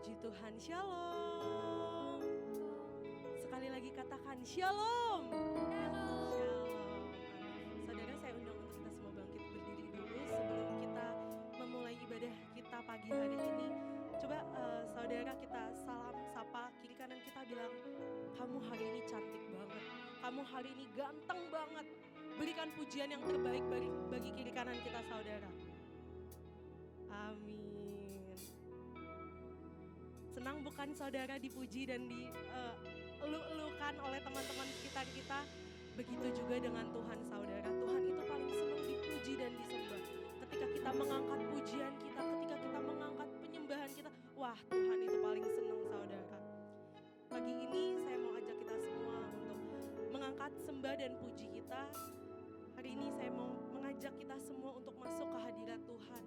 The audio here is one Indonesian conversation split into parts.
Puji Tuhan, Shalom. Sekali lagi katakan Shalom. Shalom. Saudara, saya undang untuk kita semua bangkit berdiri dulu sebelum kita memulai ibadah kita pagi hari ini. Coba saudara kita salam, sapa, kiri kanan kita bilang, kamu hari ini cantik banget, kamu hari ini ganteng banget. Berikan pujian yang terbaik bagi kiri kanan kita saudara. Amin. Senang bukan saudara dipuji dan dielu-elukan oleh teman-teman sekitar kita? Begitu juga dengan Tuhan saudara. Tuhan itu paling senang dipuji dan disembah. Ketika kita mengangkat pujian kita, ketika kita mengangkat penyembahan kita, wah Tuhan itu paling senang saudara. Pagi ini saya mau ajak kita semua untuk mengangkat sembah dan puji kita. Hari ini saya mau mengajak kita semua untuk masuk ke hadirat Tuhan.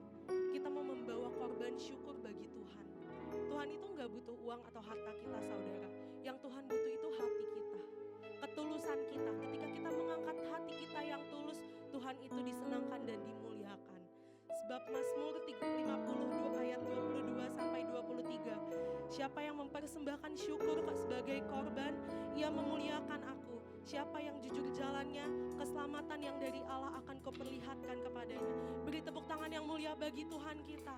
Kita mau membawa korban syukur bagi Tuhan. Tuhan itu gak butuh uang atau harta kita saudara. Yang Tuhan butuh itu hati kita. Ketulusan kita. Ketika kita mengangkat hati kita yang tulus, Tuhan itu disenangkan dan dimuliakan. Sebab Mazmur 52 ayat 22 sampai 23. Siapa yang mempersembahkan syukur sebagai korban, ia memuliakan aku. Siapa yang jujur jalannya, keselamatan yang dari Allah akan kuperlihatkan kepadanya. Beri tepuk tangan yang mulia bagi Tuhan kita.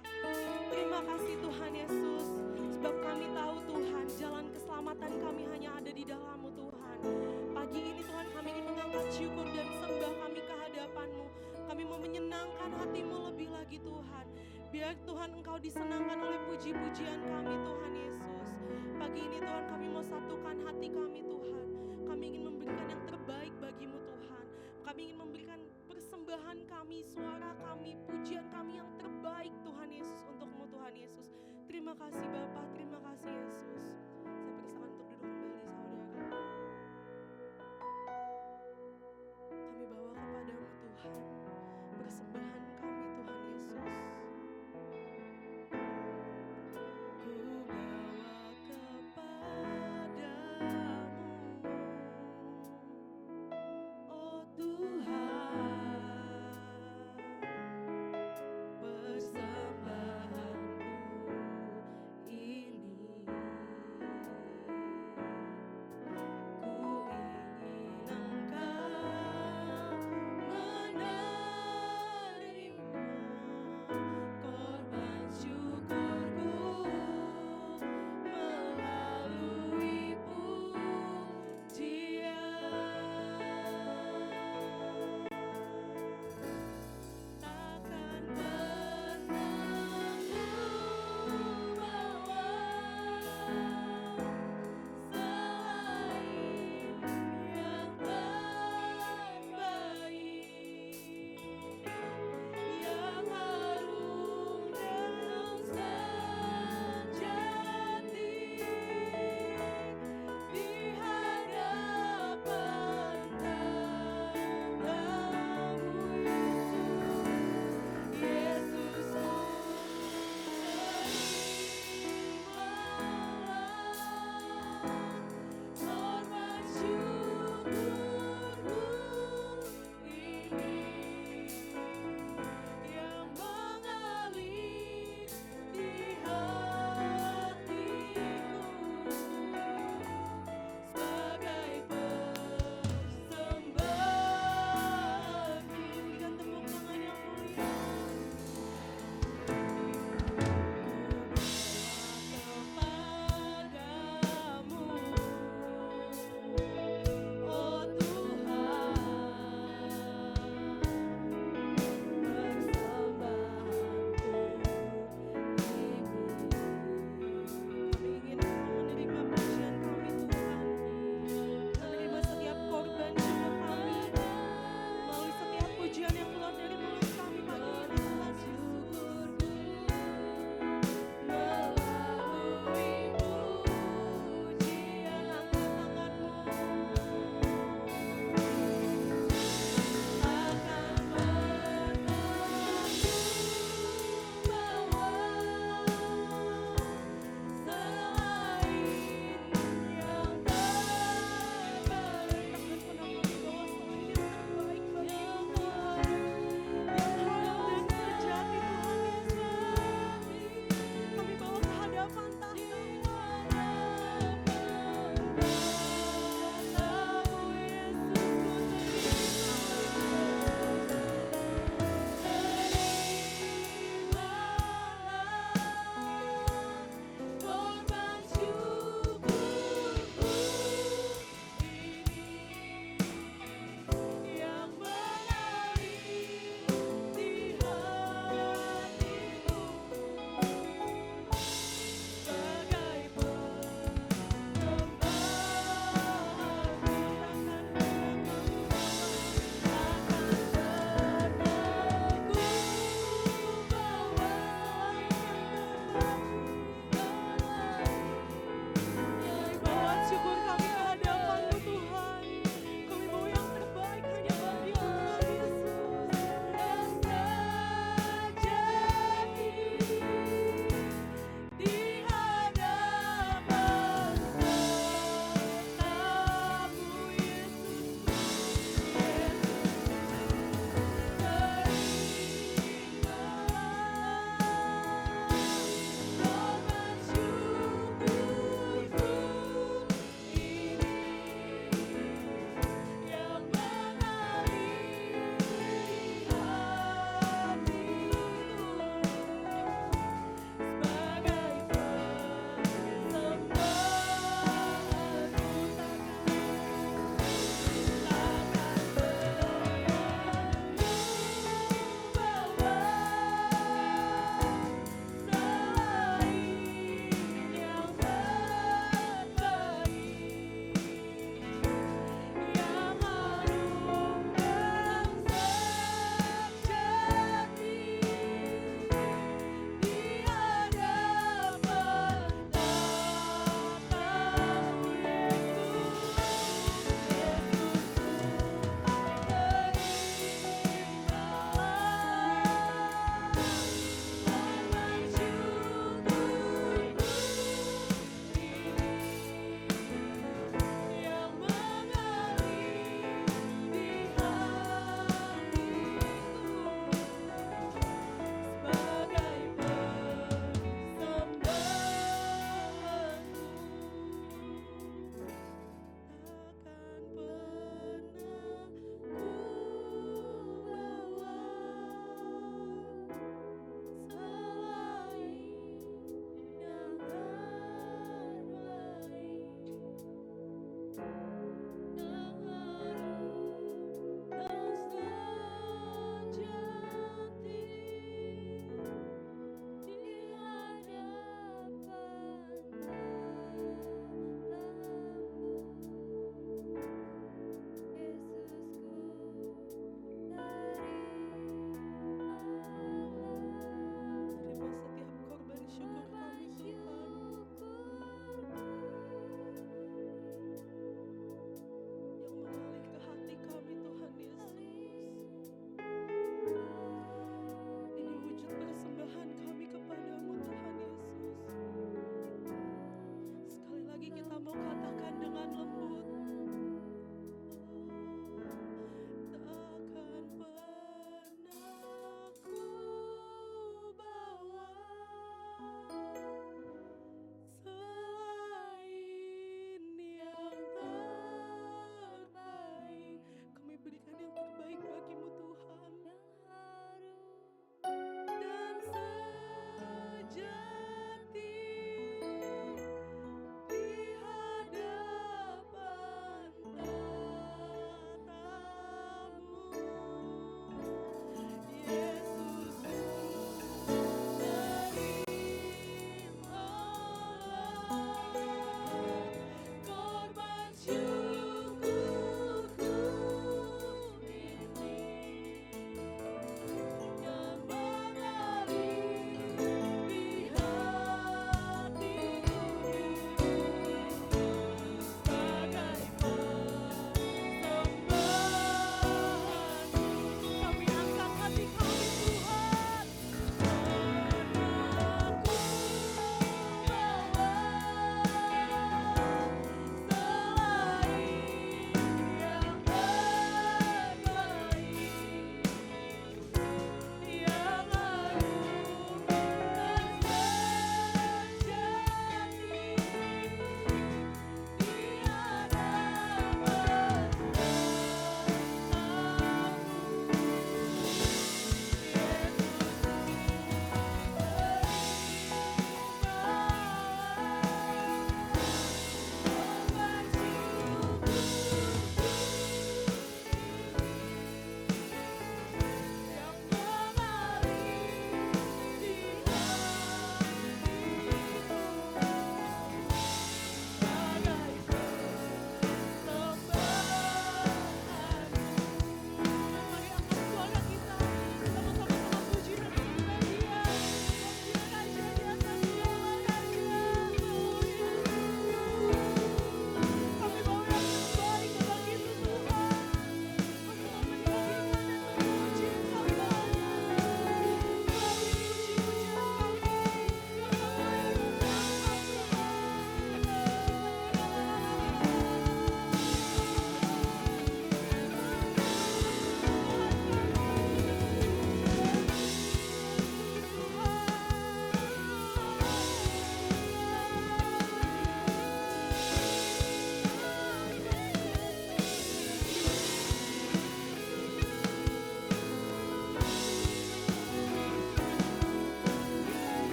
Terima kasih Tuhan Yesus. Sebab kami tahu Tuhan, jalan keselamatan kami hanya ada di dalam-Mu Tuhan. Pagi ini Tuhan kami ingin mengangkat syukur dan sembah kami ke hadapan-Mu. Kami mau menyenangkan hati-Mu lebih lagi Tuhan. Biar Tuhan Engkau disenangkan oleh puji-pujian kami Tuhan Yesus. Pagi ini Tuhan kami mau satukan hati kami Tuhan. Kami ingin memberikan yang terbaik bagi-Mu Tuhan. Kami ingin memberikan persembahan kami, suara kami, pujian kami yang terbaik Tuhan Yesus untuk-Mu Tuhan Yesus. Terima kasih Bapa, terima kasih Yesus. Saya persilakan untuk duduk kembali saudara. Kami bawa kepada-Mu Tuhan persembahan kami Tuhan Yesus. Ku bawa kepadamu, oh Tuhan, persembahanku ini.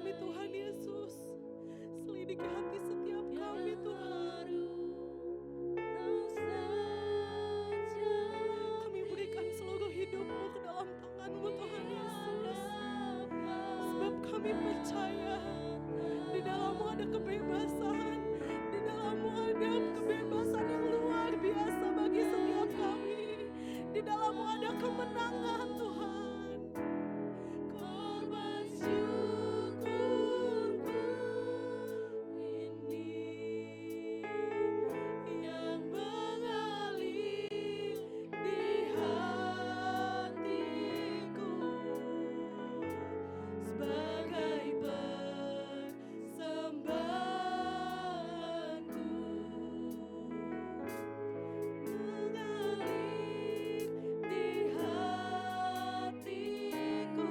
kami Tuhan Yesus. Selidiki hati setiap kami Tuhan. Kami berikan seluruh hidup-Mu ke dalam tangan-Mu Tuhan Yesus. Sebab kami percaya di dalam-Mu ada kebebasan. Di dalam-Mu ada kebebasan yang luar biasa bagi setiap kami. Di dalam-Mu ada kemenangan Tuhan. Korban syukurku ini yang mengalir di hatiku sebagai persembahanku, mengalir di hatiku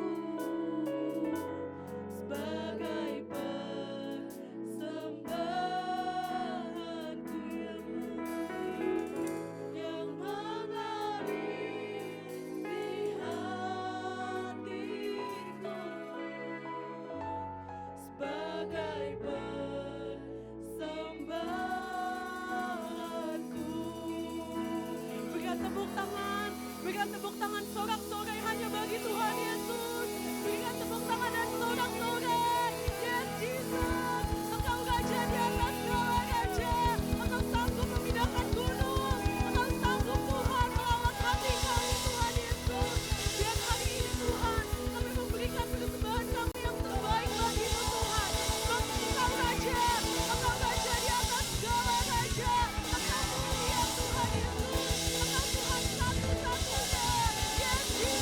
sebagai persembahanku yang mengalir di hatiku sebagai persembahanku. Berikan tepuk tangan sorak-sorai hanya bagi Tuhan Yesus. Berikan tepuk tangan dan sorak-sorai. Yes Jesus, Engkau Raja di atas segala raja. Engkau sanggup memindahkan gunung. Engkau sanggup Tuhan merawat hati kami Tuhan Yesus. Biar hari ini Tuhan kami memberikan persembahan kami yang terbaik bagi-Mu Tuhan. Sebab Engkau Raja di atas segala raja. Engkau mulia Tuhan Yesus. Engkau Tuhan satu-satunya. Yes Jesus.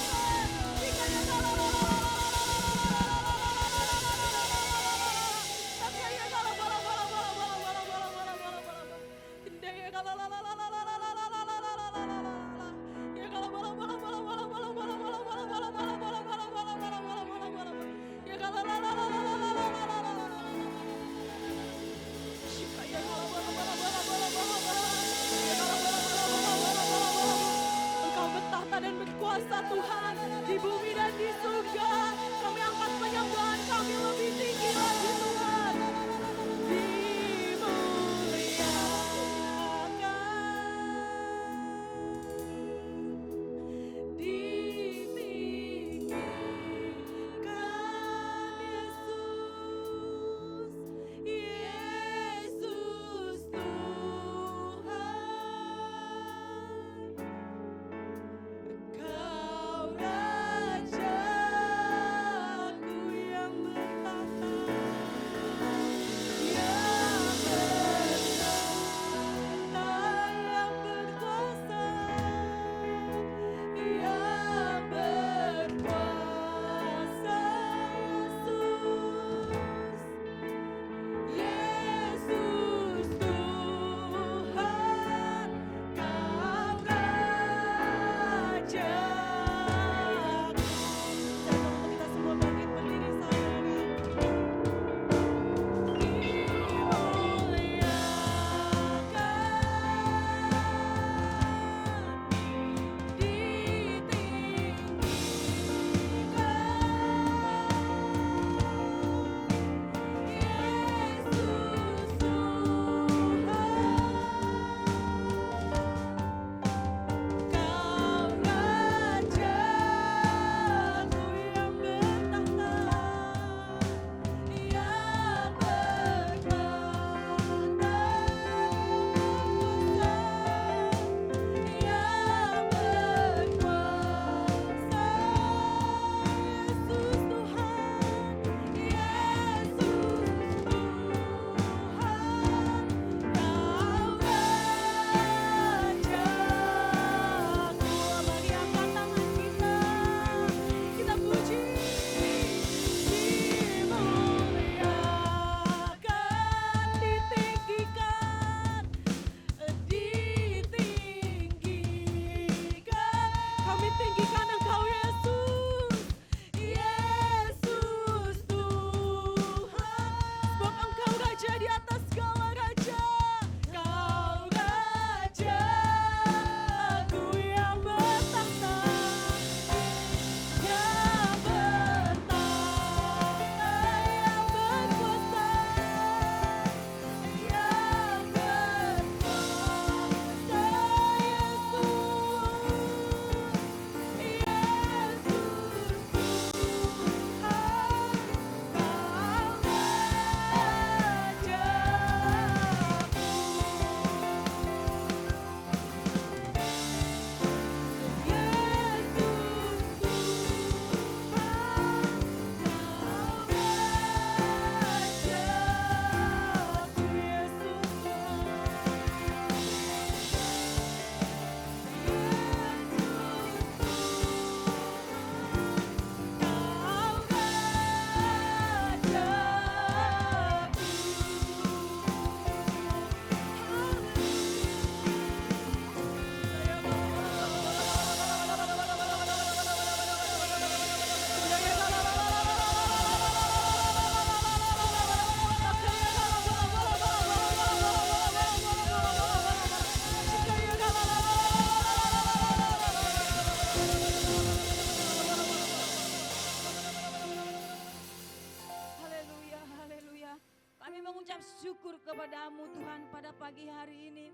kepadamu Tuhan pada pagi hari ini.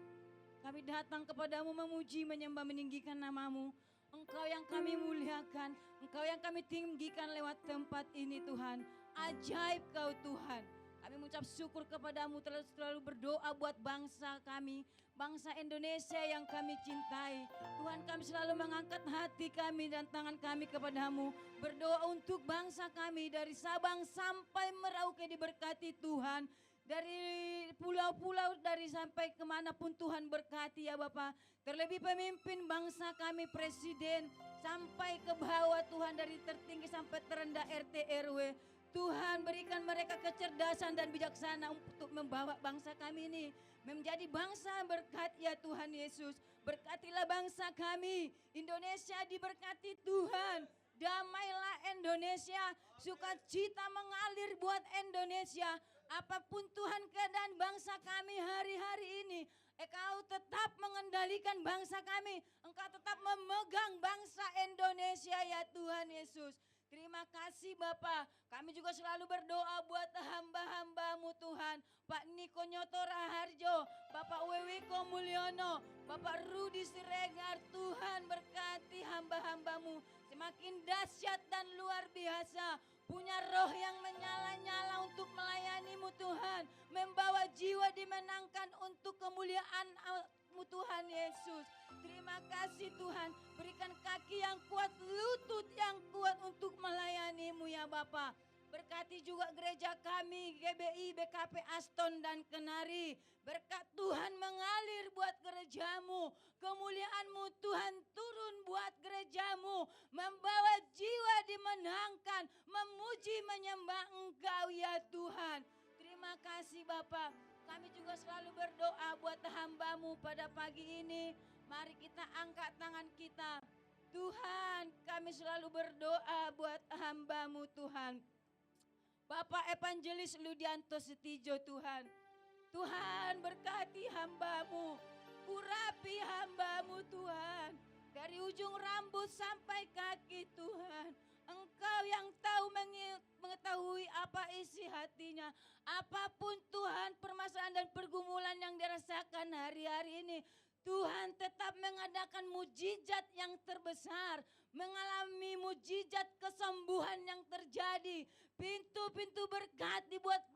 Kami datang kepadamu memuji, menyembah, meninggikan namamu. Engkau yang kami muliakan, Engkau yang kami tinggikan lewat tempat ini Tuhan. Ajaib Kau Tuhan. Kami mengucap syukur kepadamu, selalu berdoa buat bangsa kami, bangsa Indonesia yang kami cintai. Tuhan, kami selalu mengangkat hati kami dan tangan kami kepadamu. Berdoa untuk bangsa kami dari Sabang sampai Merauke diberkati Tuhan. Dari pulau-pulau, dari sampai kemanapun Tuhan berkati ya Bapa. Terlebih pemimpin bangsa kami, presiden, sampai ke bawah Tuhan, dari tertinggi sampai terendah RT RW. Tuhan, berikan mereka kecerdasan dan bijaksana untuk membawa bangsa kami ini menjadi bangsa berkat ya Tuhan Yesus. Berkatilah bangsa kami, Indonesia diberkati Tuhan. Damailah Indonesia, sukacita mengalir buat Indonesia. Apapun Tuhan keadaan bangsa kami hari-hari ini, Engkau tetap mengendalikan bangsa kami. Engkau tetap memegang bangsa Indonesia ya Tuhan Yesus. Terima kasih Bapak. Kami juga selalu berdoa buat hamba-hambamu Tuhan. Pak Niko Nyoto Raharjo, Bapak Wewiko Mulyono, Bapak Rudi Siregar. Tuhan berkati hamba-hambamu. Semakin dahsyat dan luar biasa. Punya roh yang menyala-nyala untuk melayanimu Tuhan. Membawa jiwa dimenangkan untuk kemuliaan-Mu Tuhan Yesus. Terima kasih Tuhan. Berikan kaki yang kuat, lutut yang kuat untuk melayanimu ya Bapa. Berkati juga gereja kami, GBI, BKP Aston dan Kenari. Berkat Tuhan mengalir buat gerejamu. Kemuliaan-Mu Tuhan turun buat gerejamu. Membawa jiwa dimenangkan, memuji menyembah Engkau ya Tuhan. Terima kasih Bapak. Kami juga selalu berdoa buat hamba-Mu pada pagi ini. Mari kita angkat tangan kita. Tuhan, kami selalu berdoa buat hamba-Mu Tuhan. Bapak Evangelis Ludianto Setijo Tuhan. Tuhan berkati hamba-Mu. Urapi hamba-Mu Tuhan. Dari ujung rambut sampai kaki Tuhan. Engkau yang tahu mengetahui apa isi hatinya. Apapun Tuhan permasalahan dan pergumulan yang dirasakan hari-hari ini. Tuhan tetap mengadakan mujizat yang terbesar. Mengalami mujizat kesembuhan yang terjadi. Pintu-pintu berkat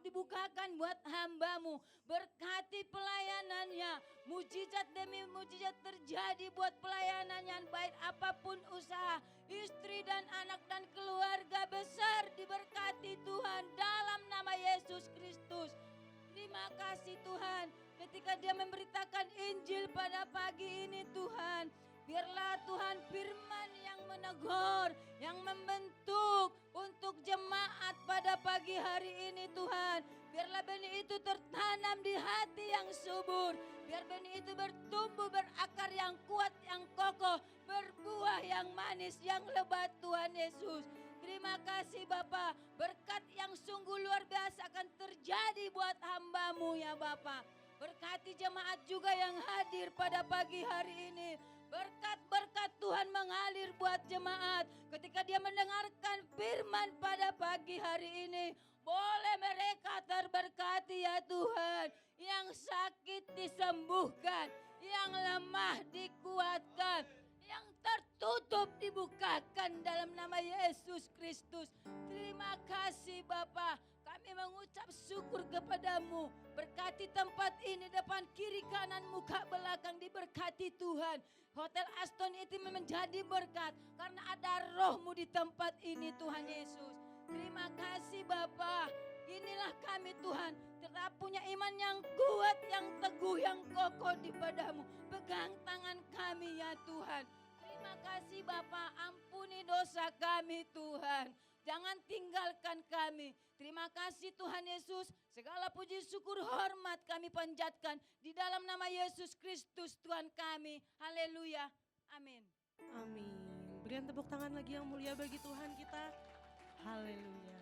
dibukakan buat hamba-Mu. Berkati pelayanannya. Mujizat demi mujizat terjadi buat pelayanannya. Baik apapun usaha. Istri dan anak dan keluarga besar diberkati Tuhan dalam nama Yesus Kristus. Terima kasih Tuhan. Ketika dia memberitakan Injil pada pagi ini Tuhan. Biarlah Tuhan firman yang menegur, yang membentuk untuk jemaat pada pagi hari ini Tuhan. Biarlah benih itu tertanam di hati yang subur. Biar benih itu bertumbuh, berakar yang kuat, yang kokoh. Berbuah yang manis, yang lebat Tuhan Yesus. Terima kasih Bapa. Berkat yang sungguh luar biasa akan terjadi buat hamba-Mu ya Bapa. Berkati jemaat juga yang hadir pada pagi hari ini. Berkat-berkat Tuhan mengalir buat jemaat. Ketika dia mendengarkan firman pada pagi hari ini. Boleh mereka terberkati ya Tuhan. Yang sakit disembuhkan. Yang lemah dikuatkan. Yang tertutup dibukakan dalam nama Yesus Kristus. Terima kasih Bapa. Kami mengucap syukur kepadamu. Berkati tempat ini, depan kiri kanan muka belakang diberkati Tuhan. Hotel Aston itu menjadi berkat karena ada roh-Mu di tempat ini Tuhan Yesus. Terima kasih Bapa. Inilah kami Tuhan, tetap punya iman yang kuat, yang teguh, yang kokoh di padamu. Pegang tangan kami ya Tuhan. Terima kasih Bapa, ampuni dosa kami Tuhan. Jangan tinggalkan kami. Terima kasih Tuhan Yesus. Segala puji syukur hormat kami panjatkan di dalam nama Yesus Kristus Tuhan kami. Haleluya. Amin. Amin. Berikan tepuk tangan lagi yang mulia bagi Tuhan kita. Haleluya.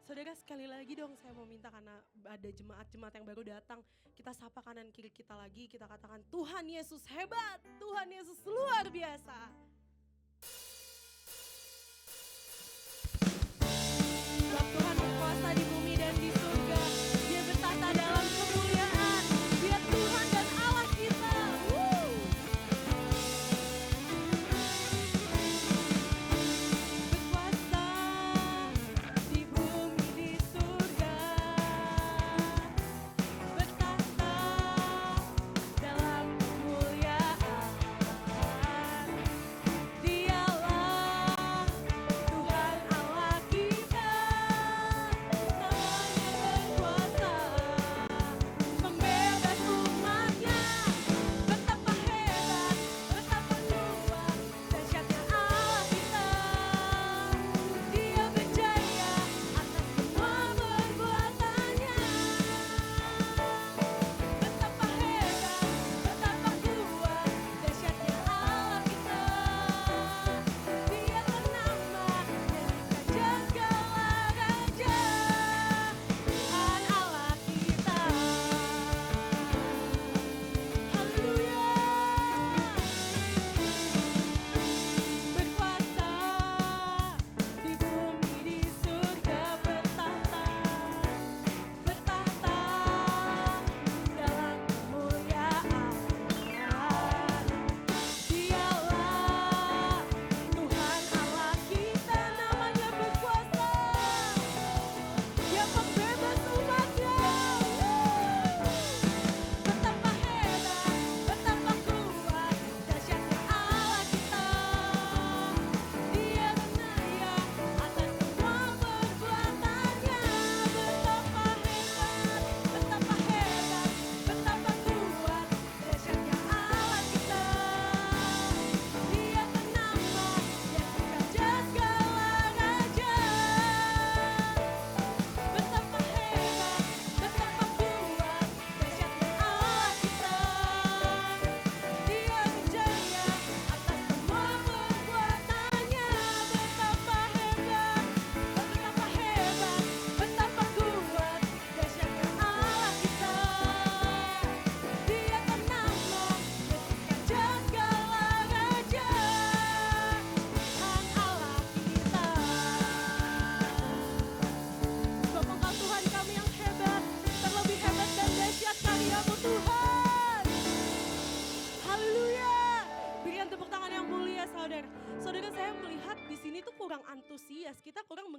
Saudara sekali lagi dong saya mau minta karena ada jemaat-jemaat yang baru datang. Kita sapa kanan kiri kita lagi. Kita katakan Tuhan Yesus hebat. Tuhan Yesus luar biasa. Sebab Tuhan berkuasa di bumi dan di surga. Dia bertata dalam kemuliaan.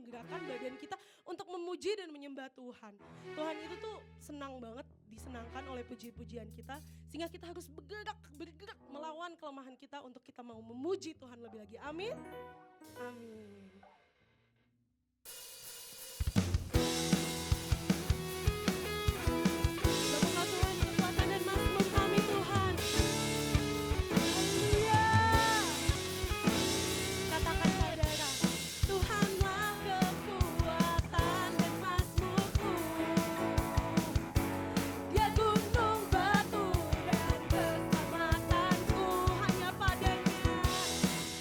menggerakkan badan kita untuk memuji dan menyembah Tuhan. Tuhan itu tuh senang banget disenangkan oleh puji-pujian kita, sehingga kita harus bergerak melawan kelemahan kita untuk kita mau memuji Tuhan lebih lagi. Amin. Amin. Bapaklah Tuhan kekuatan dan makmur kami Tuhan. Haleluya. Katakan saudara, Tuhanlah kekuatan dan mazmurku. Dia gunung batu dan keselamatanku. Hanya padanya,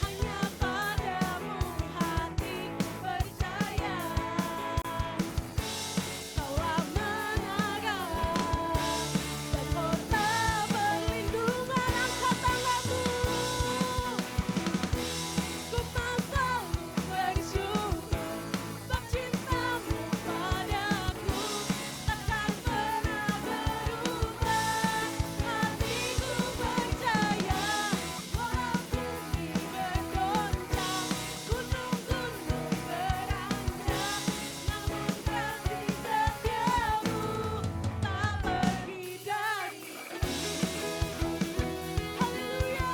hanya padamu hatiku percaya. Kaulah menara dan kota perlindungan. Angkat tanganmu, ku mau selalu bersyukur sebab cintamu padaku takkan pernah berubah. Hatiku percaya walau bumi bergoncang, gunung-gunung beranjak, namun kasih setiamu tak pergi dariku. Haleluya.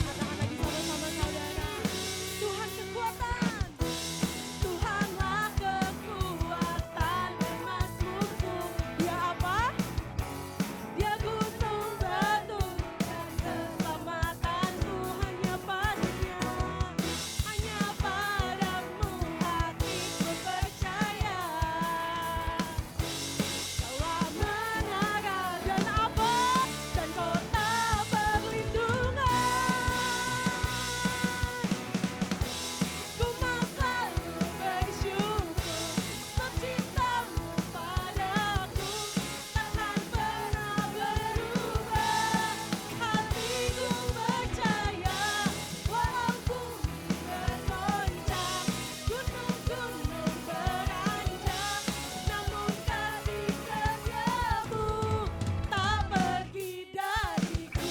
Katakan lagi sama-sama saudara, Tuhan kekuatan, Tuhanlah kekuatan dan mazmurku. Dia apa? Dia gunung batu dan keselamatanku. Hanya padanya, hanya padamu hatiku percaya. Kaulah menara dan apa? Dan kota perlindungan. Ku mau selalu bersyukur sebab cintamu padaku takkan pernah berubah. Hatiku percaya walau bumi bergoncang, gunung-gunung beranjak, namun kasih setiamu tak pergi dariku.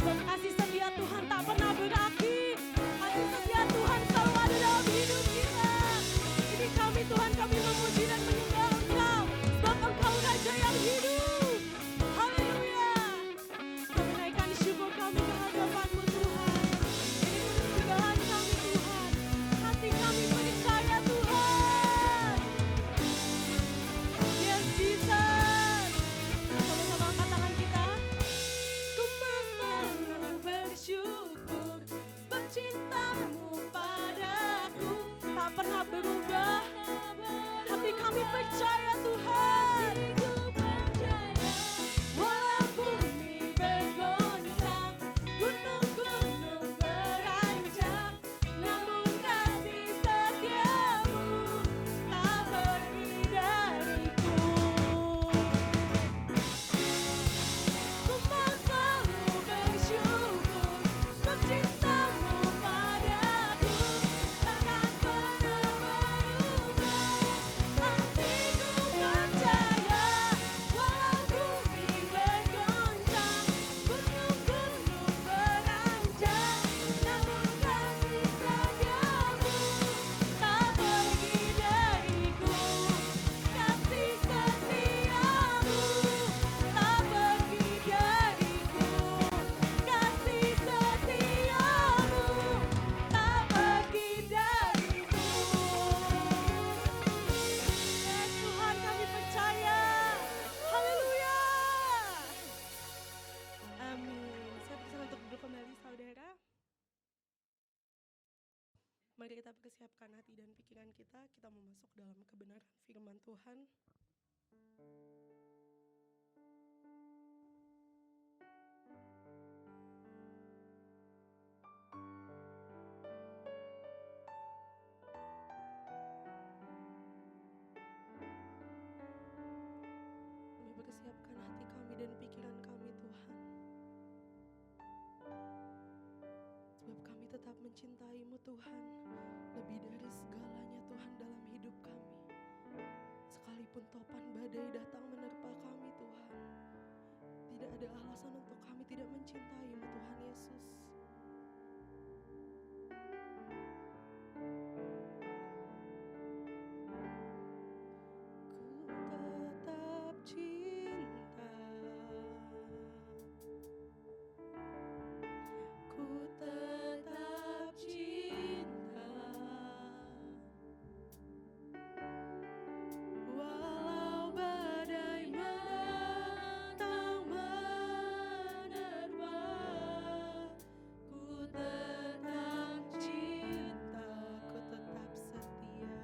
Sebab kasih setia Tuhan tak pernah berakhir. Kasih setia Tuhan selalu ada dalam hidup kita. Ini kami Tuhan, kami memuji dan menyembah Engkau, sebab Engkau Raja yang hidup. Haleluya. Kami naikkan syukur kami ke hadapan-Mu Tuhan. Ini penyembahan kami Tuhan. Hati kami percaya Tuhan. Yes Jesus. Sama-sama angkat tangan kita. Ku mau selalu bersyukur sebab cintamu padaku tak pernah berubah. Hati kami percaya Tuhan. Walau bumi bergoncang, gunung-gunung beranjak, namun kasih setiamu tak pergi dariku. Ku mau selalu bersyukur sebab cintamu padaku takkan pernah berubah. Hatiku percaya walau bumi bergoncang, gunung-gunung beranjak, namun kasih setiamu tak pergi dariku. Kasih setiamu tak pergi dariku. Kasih setiamu tak pergi dariku. Yes, Tuhan kami percaya. Haleluya. Amin. Saya persilakan untuk duduk kembali saudara. Mari kita persiapkan hati dan pikiran kita mau masuk dalam kebenaran firman Tuhan. Kami persiapkan hati kami dan pikiran kami Tuhan. Sebab kami tetap mencintai-Mu Tuhan, lebih dari segalanya Tuhan dalam hidup kami. Sekalipun topan badai datang menerpa kami Tuhan, Tidak ada alasan untuk kami tidak mencintai-Mu Tuhan Yesus. Ku tetap cinta, walau badai datang menerpa. Ku tetap cinta, ku tetap setia.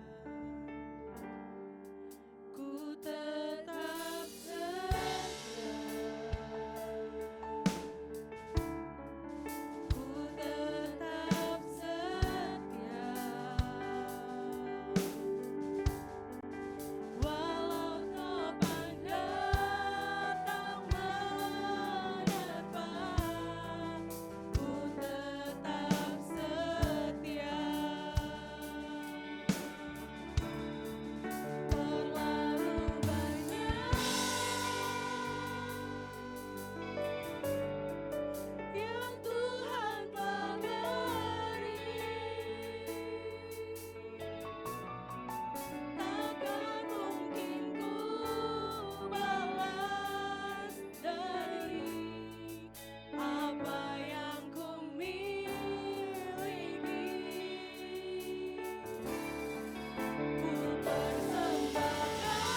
Ku tetap setia. Ku tetap setia, walau topan datang menerpa. Ku tetap setia. Terlalu banyak yang Tuhan telah beri, takkan mungkin ku balas dari apa yang ku miliki. Ku persembahkan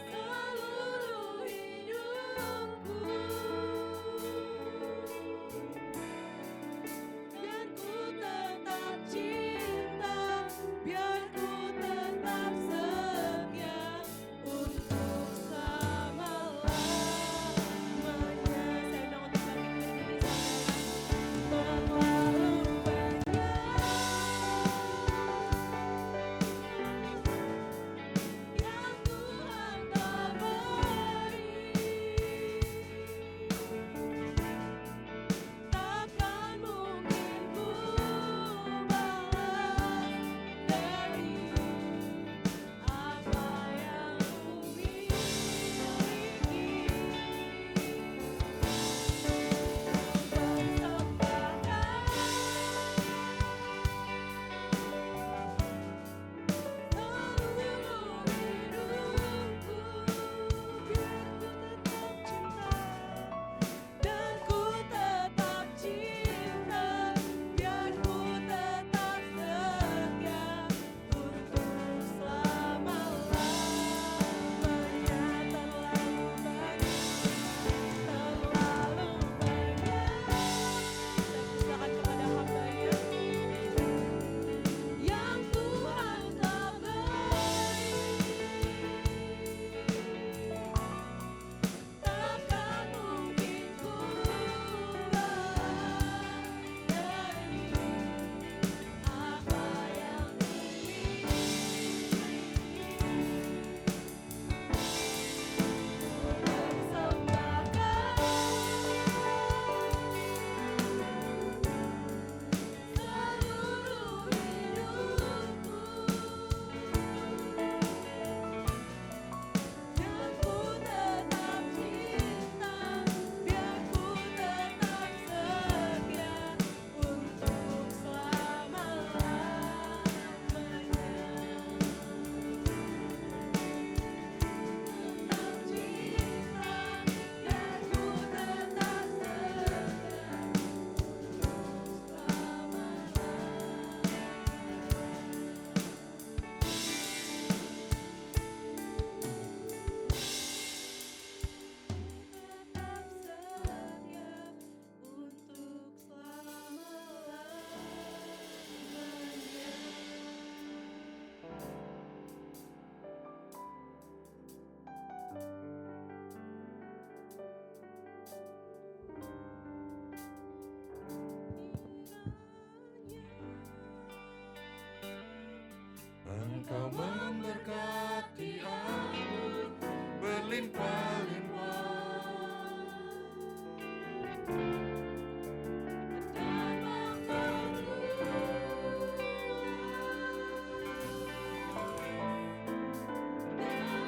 seluruh hidupku, biar ku tetap cinta, biar ku tetap setia untuk selama-lamanya. Saya undang untuk bangkit berdiri, saudara. Terlalu banyak yang Tuhan telah beri, takkan mungkin ku balas dari apa yang ku miliki. Persembahkan seluruh hidupku, biar ku tetap cinta, dan ku tetap cinta, biar ku tetap setia untuk selama-lamanya. Terlalu banyak, dan silakan kepada hamba-Nya yang Tuhan telah beri, takkan mungkin ku balas dari apa yang ku persembahkan seluruh hidupku, biar ku tetap cinta, biar ku tetap setia untuk selama-lamanya. Tetap cinta, biar ku tetap setia untuk Engkau memberkati aku berlimpah-limpah. Dan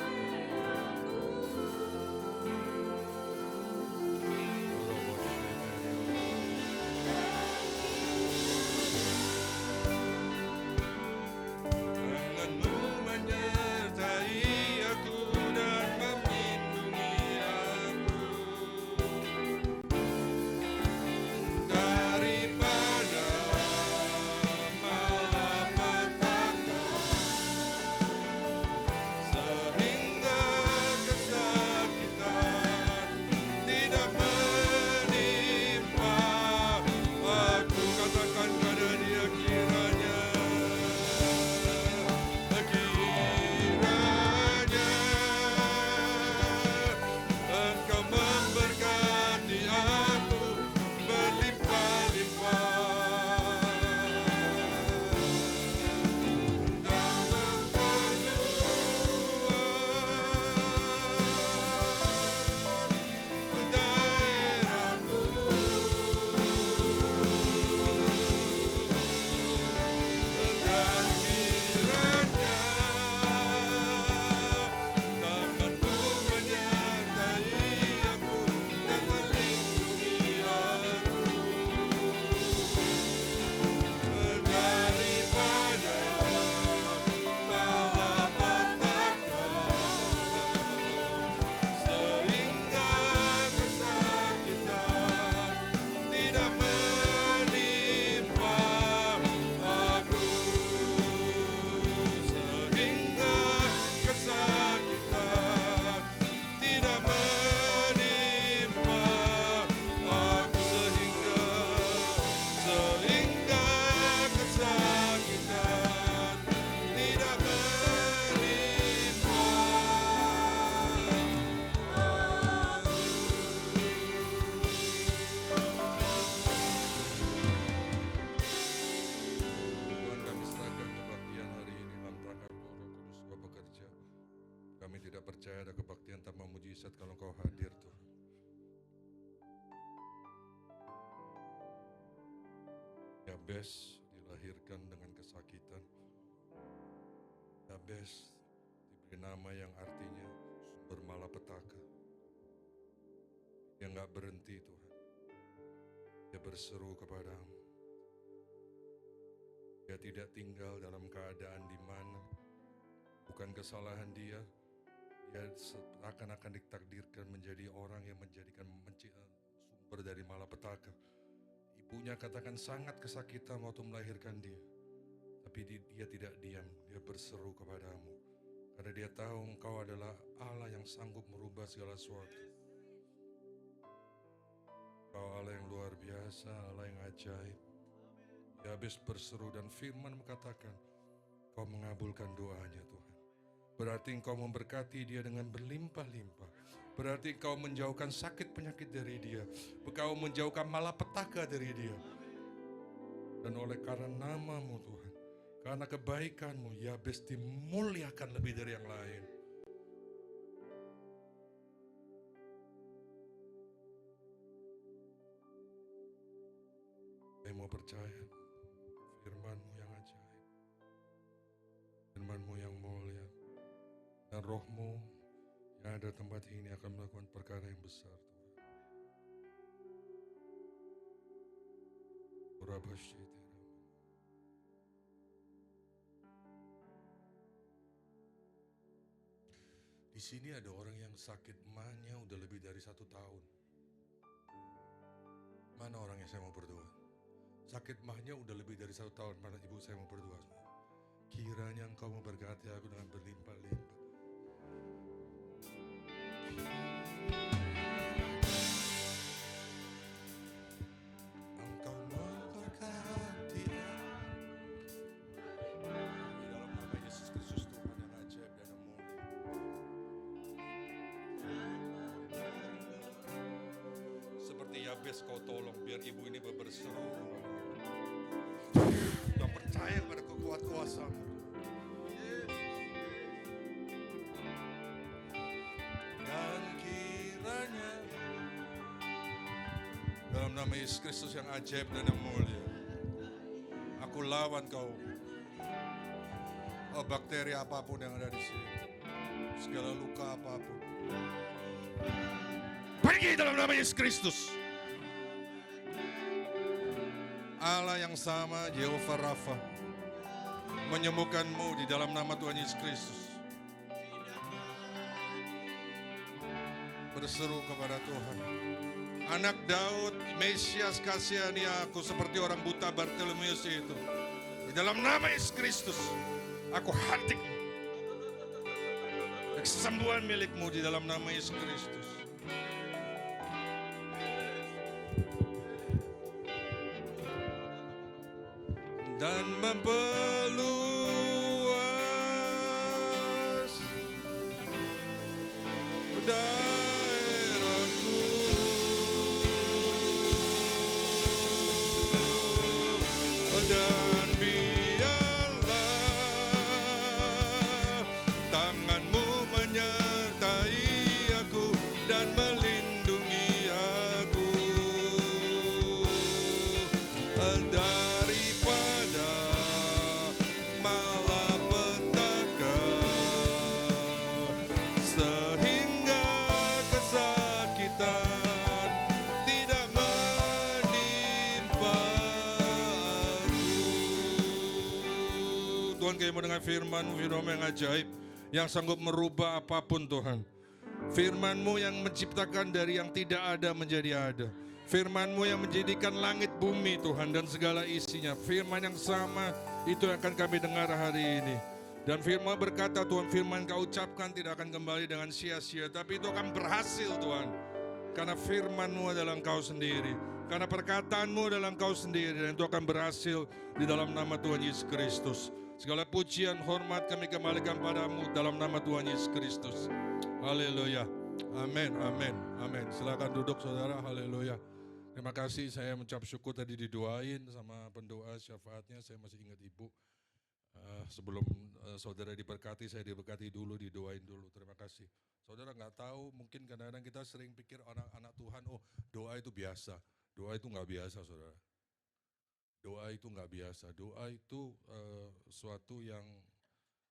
Yabes dilahirkan dengan kesakitan. Yabes diberi nama yang artinya sumber malapetaka. Dia nggak berhenti Tuhan. Dia berseru kepadamu. Dia tidak tinggal dalam keadaan di mana bukan kesalahan dia. Dia akan ditakdirkan menjadi orang yang menjadikan sumber dari malapetaka. Ibunya katakan sangat kesakitan waktu melahirkan dia. Tapi dia tidak diam, dia berseru kepadamu. Karena dia tahu engkau adalah Allah yang sanggup merubah segala sesuatu. Engkau Allah yang luar biasa, Allah yang ajaib. Dia habis berseru dan firman mengatakan, kau mengabulkan doanya Tuhan. Berarti engkau memberkati dia dengan berlimpah-limpah. Berarti engkau menjauhkan sakit penyakit dari dia. Engkau menjauhkan malapetaka dari dia. Dan oleh karena namamu Tuhan, karena kebaikanmu, Yabes dimuliakan lebih dari yang lain. Saya mau percaya firman-Mu yang ajaib, firman-Mu yang mulia, dan Roh-Mu yang ada tempat ini akan melakukan perkara yang besar Tuhan. Di sini ada orang yang sakit mahnya udah lebih dari 1 tahun. Mana orang yang saya mau berdoa? Sakit mahnya udah lebih dari 1 tahun. Mana ibu saya mau berdoa? Kiranya engkau memberkati aku dengan berlimpah-limpah. Engkau memberkati aku. Di dalam nama Yesus Kristus Tuhan yang ajaib dan yang mulia. Seperti Yabes kau tolong biar ibu ini berseru. Yang percaya pada kekuatan-kuasa-Mu. Dan kiranya dalam nama Yesus Kristus yang ajaib dan yang mulia, aku lawan kau, bakteri apapun yang ada di sini, segala luka apapun, pergi dalam nama Yesus Kristus. Allah yang sama, Jehovah Rafa, menyembuhkanmu di dalam nama Tuhan Yesus Kristus. Berseru kepada Tuhan, anak Daud, Mesias, kasihani aku seperti orang buta Bartimeus itu. Di dalam nama Yesus Kristus, aku hantik kesembuhan milikmu di dalam nama Yesus Kristus. Dan memperluas daerahku, dan biarlah tangan-Mu menyertai aku dan melindungi aku daripada malapetaka, sehingga kesakitan tidak menimpa aku. Tuhan, kami mendengar firman-Mu yang ajaib, yang sanggup merubah apapun Tuhan. Firman-Mu yang menciptakan dari yang tidak ada menjadi ada. Firman-Mu yang menjadikan langit bumi Tuhan dan segala isinya. Firman yang sama itu yang akan kami dengar hari ini. Dan firman berkata Tuhan, firman Kau ucapkan tidak akan kembali dengan sia-sia, tapi itu akan berhasil Tuhan. Karena firman-Mu adalah Engkau sendiri. Karena perkataan-Mu adalah Engkau sendiri, dan itu akan berhasil di dalam nama Tuhan Yesus Kristus. Segala pujian, hormat kami kembalikan padamu dalam nama Tuhan Yesus Kristus. Haleluya. Amin, amin, amin. Silakan duduk saudara, haleluya. Terima kasih, saya mengucap syukur tadi didoain sama pendoa syafaatnya. Saya masih ingat ibu. Sebelum saudara diberkati, saya diberkati dulu, didoain dulu. Terima kasih. Saudara nggak tahu, mungkin kadang-kadang kita sering pikir anak-anak Tuhan, oh doa itu biasa. Doa itu nggak biasa saudara. Doa itu nggak biasa. Doa itu suatu yang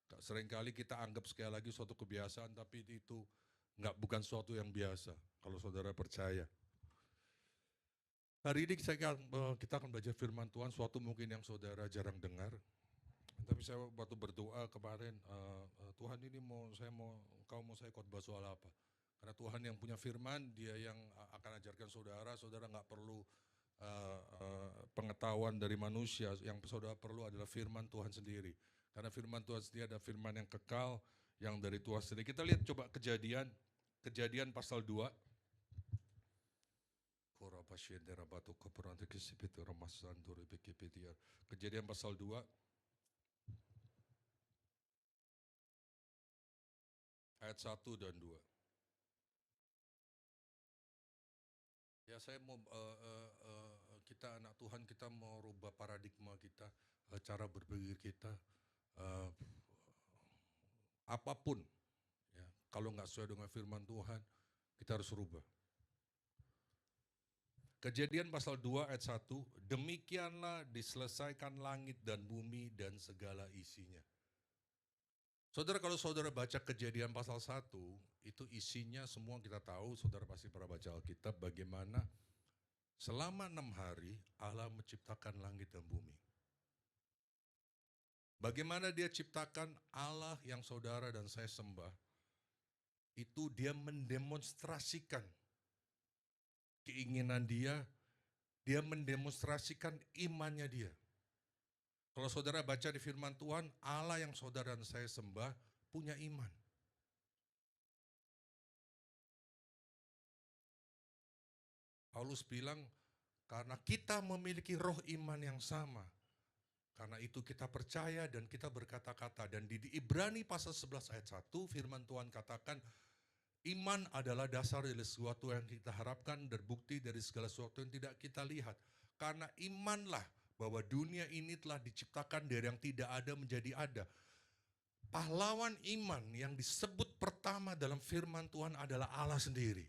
seringkali kita anggap sekali lagi suatu kebiasaan, tapi itu bukan suatu yang biasa. Kalau saudara percaya. Hari ini kita akan belajar firman Tuhan, suatu mungkin yang saudara jarang dengar. Tapi saya waktu berdoa kemarin, Tuhan ini Engkau mau saya khotbah soal apa? Karena Tuhan yang punya firman, Dia yang akan ajarkan saudara nggak perlu pengetahuan dari manusia, yang saudara perlu adalah firman Tuhan sendiri. Karena firman Tuhan sendiri ada firman yang kekal, yang dari Tuhan sendiri. Kita lihat coba Kejadian pasal 2. Kejadian pasal 2 ayat 1 dan 2. Ya, saya mau kita anak Tuhan, kita mau rubah paradigma kita, cara berpikir kita, apapun. Ya, kalau nggak sesuai dengan firman Tuhan, kita harus rubah. Kejadian pasal 2 ayat 1, demikianlah diselesaikan langit dan bumi dan segala isinya. Saudara, kalau saudara baca Kejadian pasal 1, itu isinya semua kita tahu, saudara pasti pernah baca Alkitab, bagaimana selama 6 hari Allah menciptakan langit dan bumi. Bagaimana Dia ciptakan Allah yang saudara dan saya sembah, itu Dia mendemonstrasikan keinginan Dia mendemonstrasikan imannya Dia. Kalau saudara baca di firman Tuhan, Allah yang saudara dan saya sembah punya iman. Paulus bilang, karena kita memiliki roh iman yang sama, karena itu kita percaya dan kita berkata-kata. Dan di Ibrani pasal 11 ayat 1, firman Tuhan katakan, iman adalah dasar dari sesuatu yang kita harapkan dan bukti dari segala sesuatu yang tidak kita lihat. Karena imanlah bahwa dunia ini telah diciptakan dari yang tidak ada menjadi ada. Pahlawan iman yang disebut pertama dalam firman Tuhan adalah Allah sendiri.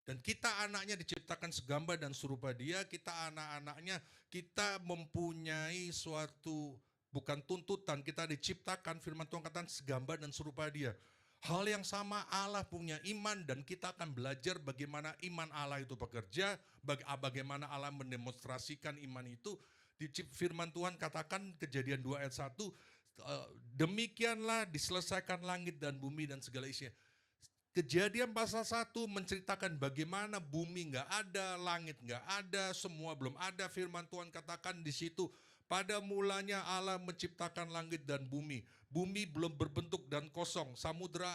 Dan kita anaknya diciptakan segambar dan serupa Dia, kita anak-anaknya, kita mempunyai suatu, bukan tuntutan, kita diciptakan, firman Tuhan katakan segambar dan serupa Dia. Hal yang sama, Allah punya iman dan kita akan belajar bagaimana iman Allah itu bekerja, bagaimana Allah mendemonstrasikan iman itu. Di firman Tuhan katakan Kejadian 2 ayat 1, demikianlah diselesaikan langit dan bumi dan segala isinya. Kejadian pasal 1 menceritakan bagaimana bumi nggak ada, langit nggak ada, semua belum ada. Firman Tuhan katakan di situ, pada mulanya Allah menciptakan langit dan bumi. Bumi belum berbentuk dan kosong, samudera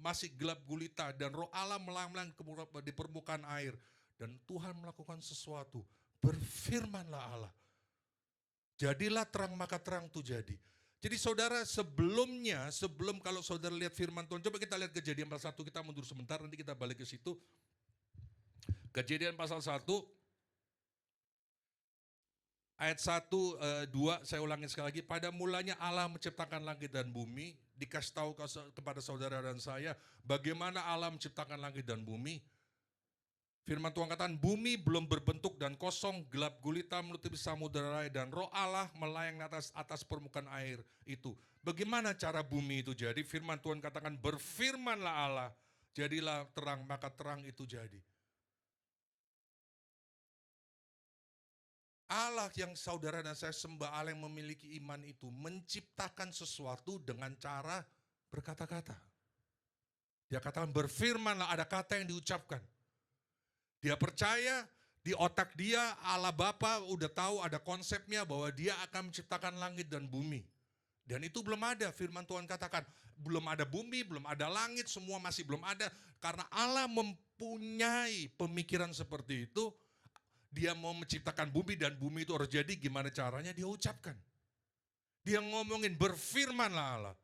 masih gelap gulita, dan roh Allah melanglang di permukaan air. Dan Tuhan melakukan sesuatu, berfirmanlah Allah. Jadilah terang, maka terang itu jadi. Jadi saudara, sebelum kalau saudara lihat firman Tuhan, coba kita lihat Kejadian pasal 1, kita mundur sebentar, nanti kita balik ke situ. Kejadian pasal 1, ayat 1, 2, saya ulangi sekali lagi. Pada mulanya Allah menciptakan langit dan bumi, dikasih tahu kepada saudara dan saya, bagaimana Allah menciptakan langit dan bumi. Firman Tuhan katakan, bumi belum berbentuk dan kosong, gelap gulita menutupi samudera raya, dan roh Allah melayang atas permukaan air itu. Bagaimana cara bumi itu jadi? Firman Tuhan katakan, berfirmanlah Allah, jadilah terang, maka terang itu jadi. Allah yang saudara dan saya sembah, Allah yang memiliki iman itu, menciptakan sesuatu dengan cara berkata-kata. Dia katakan, berfirmanlah, ada kata yang diucapkan. Dia percaya, di otak dia Allah Bapa udah tahu, ada konsepnya bahwa Dia akan menciptakan langit dan bumi. Dan itu belum ada, firman Tuhan katakan, belum ada bumi, belum ada langit, semua masih belum ada. Karena Allah mempunyai pemikiran seperti itu, Dia mau menciptakan bumi dan bumi itu harus jadi, gimana caranya? Dia ucapkan. Dia ngomongin, berfirmanlah Allah.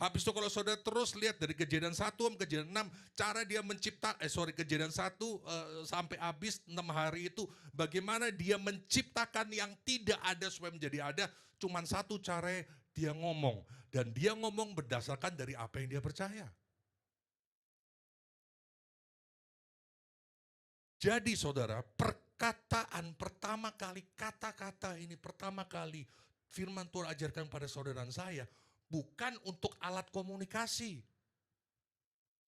Habis itu kalau saudara terus lihat dari Kejadian 1 sampai Kejadian 6, cara Dia Kejadian 1 sampai habis 6 hari itu, bagaimana Dia menciptakan yang tidak ada supaya menjadi ada, cuman satu cara, Dia ngomong. Dan Dia ngomong berdasarkan dari apa yang Dia percaya. Jadi saudara, perkataan pertama kali, kata-kata ini pertama kali firman Tuhan ajarkan pada saudara dan saya, bukan untuk alat komunikasi,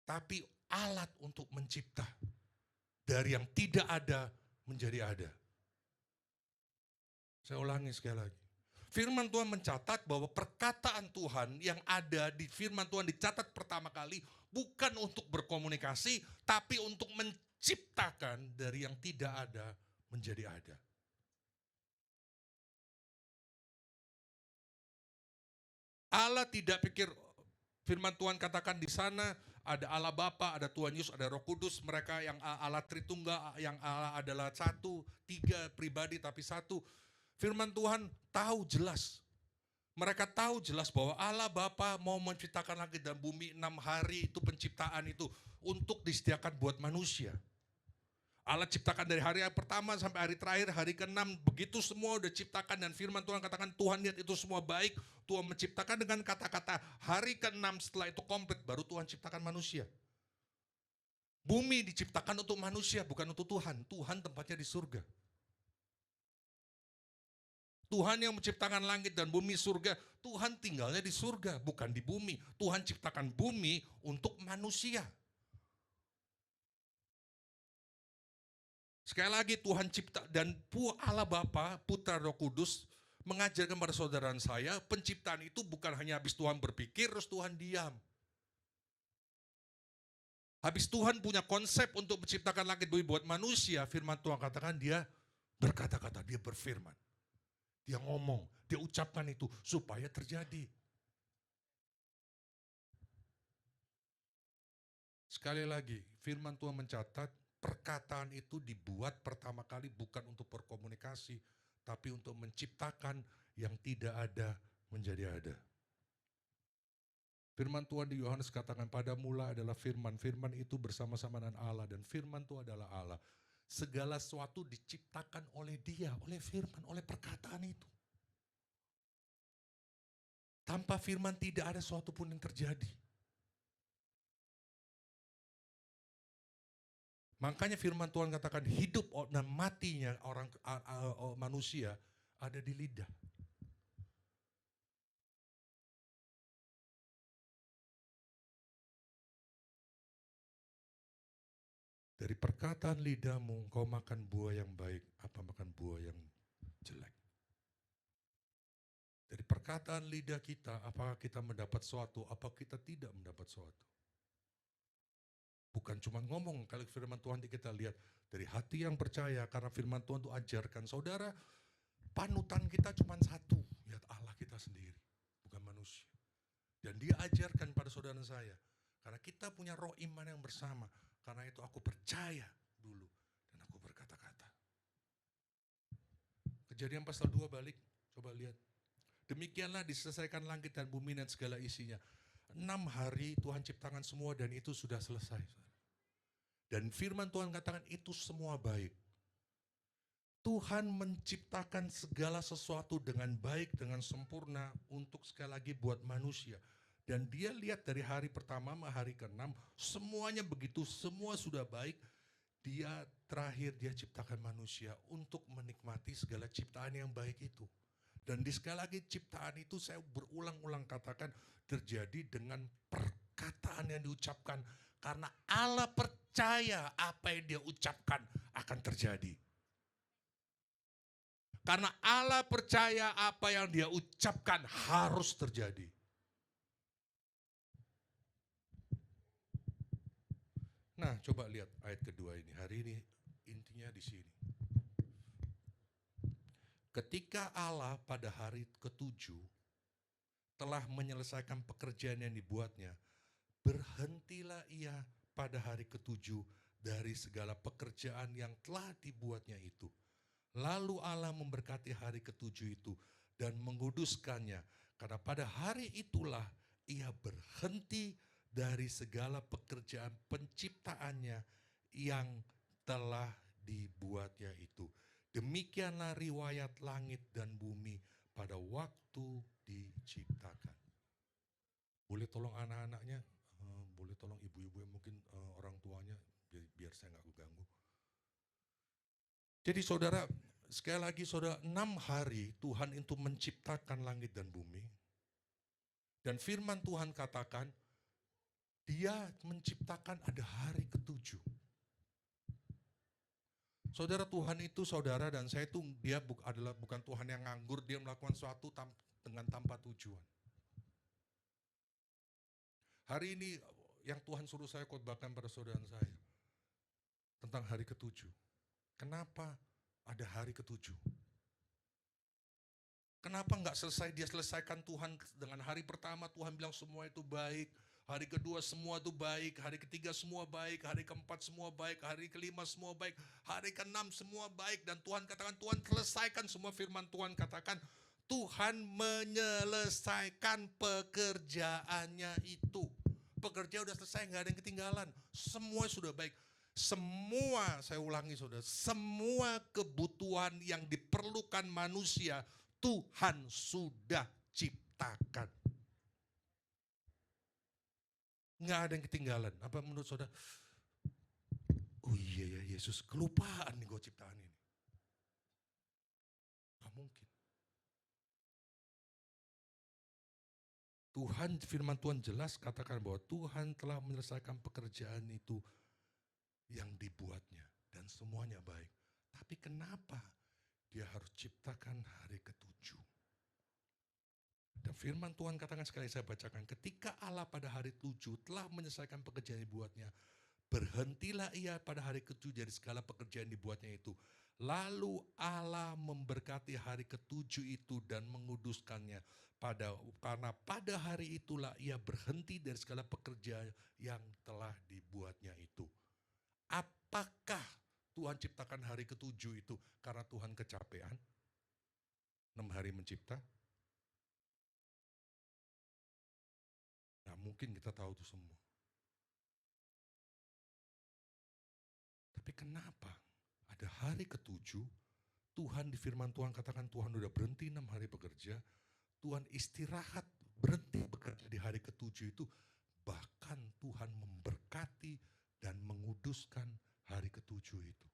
tapi alat untuk mencipta. Dari yang tidak ada menjadi ada. Saya ulangi sekali lagi. Firman Tuhan mencatat bahwa perkataan Tuhan yang ada di firman Tuhan dicatat pertama kali bukan untuk berkomunikasi, tapi untuk menciptakan dari yang tidak ada menjadi ada. Allah tidak pikir, firman Tuhan katakan di sana ada Allah Bapa, ada Tuhan Yesus, ada Roh Kudus, mereka yang Allah Tritunggal, yang Allah adalah satu, tiga pribadi tapi satu. Firman Tuhan tahu jelas. Mereka tahu jelas bahwa Allah Bapa mau menciptakan langit dan bumi 6 hari itu penciptaan itu untuk disediakan buat manusia. Allah ciptakan dari hari yang pertama sampai hari terakhir, hari ke-6, begitu semua udah ciptakan dan firman Tuhan katakan Tuhan lihat itu semua baik, Tuhan menciptakan dengan kata-kata hari ke-6 setelah itu komplit baru Tuhan ciptakan manusia. Bumi diciptakan untuk manusia bukan untuk Tuhan, Tuhan tempatnya di surga. Tuhan yang menciptakan langit dan bumi surga, Tuhan tinggalnya di surga, bukan di bumi. Tuhan ciptakan bumi untuk manusia. Sekali lagi Tuhan cipta dan Allah Bapa, Putra, Roh Kudus mengajarkan pada saudara saya, penciptaan itu bukan hanya habis Tuhan berpikir terus Tuhan diam. Habis Tuhan punya konsep untuk menciptakan langit bumi buat manusia, firman Tuhan katakan dia berkata-kata, dia berfirman. Dia ngomong, dia ucapkan itu supaya terjadi. Sekali lagi, firman Tuhan mencatat perkataan itu dibuat pertama kali bukan untuk berkomunikasi, tapi untuk menciptakan yang tidak ada menjadi ada. Firman Tuhan di Yohanes katakan pada mula adalah firman, firman itu bersama-sama dengan Allah dan firman itu adalah Allah. Segala sesuatu diciptakan oleh dia, oleh firman, oleh perkataan itu. Tanpa firman tidak ada sesuatu pun yang terjadi. Makanya firman Tuhan katakan hidup dan matinya manusia ada di lidah. Dari perkataan lidahmu, kau makan buah yang baik, apa makan buah yang jelek. Dari perkataan lidah kita, apakah kita mendapat sesuatu, apa kita tidak mendapat sesuatu. Bukan cuma ngomong, kalau firman Tuhan kita lihat dari hati yang percaya, karena firman Tuhan itu ajarkan. Saudara, panutan kita cuma satu, lihat Allah kita sendiri, bukan manusia. Dan dia ajarkan pada saudara saya, karena kita punya roh iman yang bersama. Karena itu aku percaya dulu dan aku berkata-kata. Kejadian pasal 2 balik, coba lihat. Demikianlah diselesaikan langit dan bumi dan segala isinya. 6 hari Tuhan ciptakan semua dan itu sudah selesai. Dan firman Tuhan katakan itu semua baik. Tuhan menciptakan segala sesuatu dengan baik, dengan sempurna untuk sekali lagi buat manusia. Dan dia lihat dari hari pertama sama hari ke-6, semuanya begitu, semua sudah baik. Dia terakhir dia ciptakan manusia untuk menikmati segala ciptaan yang baik itu. Dan di sekali lagi ciptaan itu saya berulang-ulang katakan terjadi dengan perkataan yang diucapkan. Karena Allah percaya apa yang dia ucapkan akan terjadi. Karena Allah percaya apa yang dia ucapkan harus terjadi. Nah, coba lihat ayat kedua ini. Hari ini intinya di sini. Ketika Allah pada hari ke-7 telah menyelesaikan pekerjaan yang dibuatnya, berhentilah ia pada hari ke-7 dari segala pekerjaan yang telah dibuatnya itu. Lalu Allah memberkati hari ke-7 itu dan menguduskannya, karena pada hari itulah ia berhenti dari segala pekerjaan penciptaannya yang telah dibuatnya itu. Demikianlah riwayat langit dan bumi pada waktu diciptakan. Boleh tolong anak-anaknya, boleh tolong ibu-ibu yang mungkin orang tuanya, biar saya nggak ganggu. Jadi saudara, sekali lagi saudara, 6 hari Tuhan itu menciptakan langit dan bumi. Dan firman Tuhan katakan, dia menciptakan ada hari ketujuh. Saudara, Tuhan itu saudara dan saya itu dia adalah bukan Tuhan yang nganggur, dia melakukan sesuatu dengan tanpa tujuan. Hari ini yang Tuhan suruh saya khotbahkan pada saudara saya tentang hari ketujuh. Kenapa ada hari ketujuh? Kenapa enggak dia selesaikan Tuhan dengan hari pertama Tuhan bilang semua itu baik, hari kedua semua itu baik, hari ketiga semua baik, hari keempat semua baik, hari kelima semua baik, hari keenam semua baik, dan Tuhan katakan Tuhan selesaikan semua. Firman Tuhan katakan Tuhan menyelesaikan pekerjaannya itu. Pekerjaan udah selesai, nggak ada yang ketinggalan, semua sudah baik. Semua, saya ulangi saudara, semua kebutuhan yang diperlukan manusia Tuhan sudah ciptakan. Nggak ada yang ketinggalan. Apa menurut saudara? Oh iya ya Yesus, kelupaan nih gue ciptaan ini. Nggak mungkin. Tuhan, firman Tuhan jelas katakan bahwa Tuhan telah menyelesaikan pekerjaan itu yang dibuatnya dan semuanya baik. Tapi kenapa dia harus ciptakan hari ketujuh? Dan firman Tuhan katakan, sekali saya bacakan, ketika Allah pada hari tujuh telah menyelesaikan pekerjaan yang dibuatnya, berhentilah ia pada hari ketujuh dari segala pekerjaan yang dibuatnya itu. Lalu Allah memberkati hari ketujuh itu dan menguduskannya. Karena pada hari itulah ia berhenti dari segala pekerjaan yang telah dibuatnya itu. Apakah Tuhan ciptakan hari ketujuh itu karena Tuhan kecapean? 6 hari mencipta? Nah, mungkin kita tahu itu semua. Tapi kenapa ada hari ketujuh, Tuhan di firman Tuhan katakan Tuhan udah berhenti 6 hari bekerja, Tuhan istirahat, berhenti bekerja di hari ketujuh itu, bahkan Tuhan memberkati dan menguduskan hari ketujuh itu.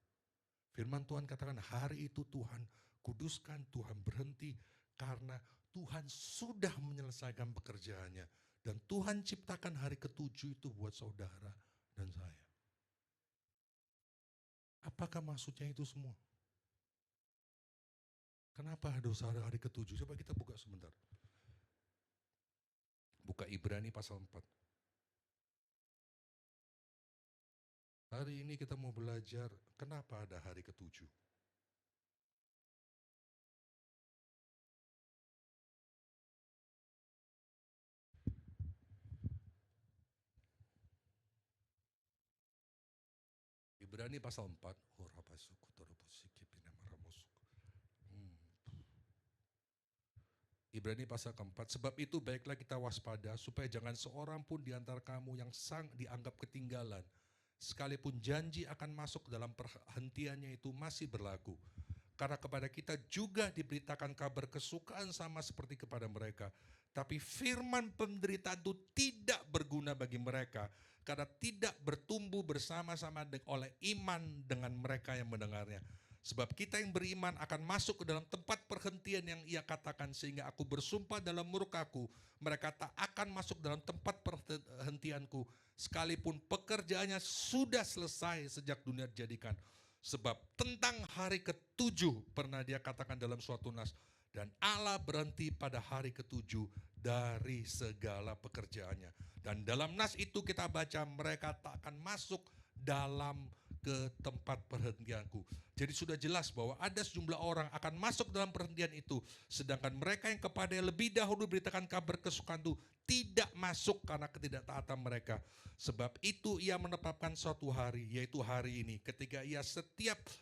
Firman Tuhan katakan hari itu Tuhan kuduskan, Tuhan berhenti karena Tuhan sudah menyelesaikan pekerjaannya. Dan Tuhan ciptakan hari ketujuh itu buat saudara dan saya. Apakah maksudnya itu semua? Kenapa ada hari ketujuh? Coba kita buka sebentar. Buka Ibrani pasal 4. Hari ini kita mau belajar kenapa ada hari ketujuh. Ibrani pasal 4. Ibrani pasal keempat, sebab itu baiklah kita waspada supaya jangan seorang pun di antara kamu yang dianggap ketinggalan, sekalipun janji akan masuk dalam perhentiannya itu masih berlaku. Karena kepada kita juga diberitakan kabar kesukaan sama seperti kepada mereka. Tapi firman penderitaan itu tidak berguna bagi mereka, karena tidak bertumbuh bersama-sama oleh iman dengan mereka yang mendengarnya. Sebab kita yang beriman akan masuk ke dalam tempat perhentian yang ia katakan, sehingga aku bersumpah dalam murkaku, mereka tak akan masuk dalam tempat perhentianku, sekalipun pekerjaannya sudah selesai sejak dunia dijadikan. Sebab tentang hari ketujuh pernah dia katakan dalam suatu nas, dan Allah berhenti pada hari ketujuh dari segala pekerjaannya. Dan dalam nas itu kita baca mereka tak akan masuk dalam ke tempat perhentianku. Jadi sudah jelas bahwa ada sejumlah orang akan masuk dalam perhentian itu, sedangkan mereka yang kepada lebih dahulu beritakan kabar kesukaan itu tidak masuk karena ketidaktaatan mereka. Sebab itu ia menetapkan suatu hari, yaitu hari ini, ketika ia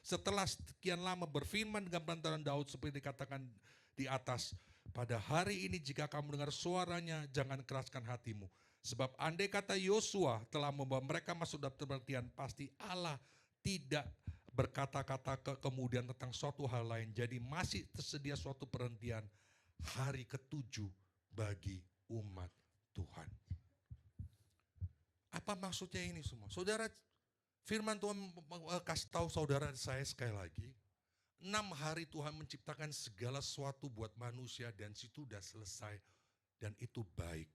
setelah sekian lama berfirman dengan perantaraan Daud seperti dikatakan di atas, pada hari ini jika kamu dengar suaranya, jangan keraskan hatimu. Sebab andai kata Yosua telah membawa mereka masuk dalam perhentian, pasti Allah tidak berkata-kata kemudian tentang suatu hal lain. Jadi masih tersedia suatu perhentian, hari ketujuh bagi umat Tuhan. Apa maksudnya ini semua? Saudara, firman Tuhan kasih tahu saudara saya sekali lagi, 6 hari Tuhan menciptakan segala sesuatu buat manusia dan situ sudah selesai. Dan itu baik.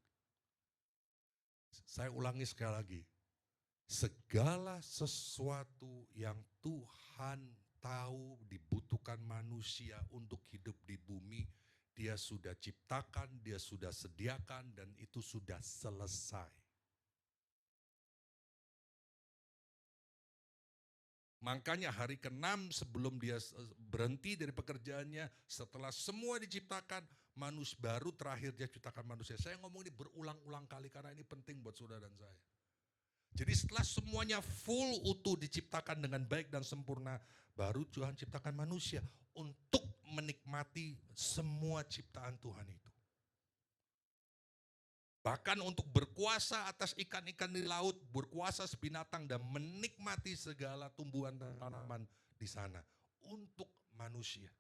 Saya ulangi sekali lagi. Segala sesuatu yang Tuhan tahu dibutuhkan manusia untuk hidup di bumi, Dia sudah ciptakan, Dia sudah sediakan, dan itu sudah selesai. Makanya hari ke-6 sebelum dia berhenti dari pekerjaannya, setelah semua diciptakan, manusia baru terakhir dia ciptakan manusia. Saya ngomong ini berulang-ulang kali karena ini penting buat saudara dan saya. Jadi setelah semuanya full utuh diciptakan dengan baik dan sempurna, baru Tuhan ciptakan manusia untuk menikmati semua ciptaan Tuhan itu. Bahkan untuk berkuasa atas ikan-ikan di laut, berkuasa binatang dan menikmati segala tumbuhan dan tanaman di sana untuk manusia.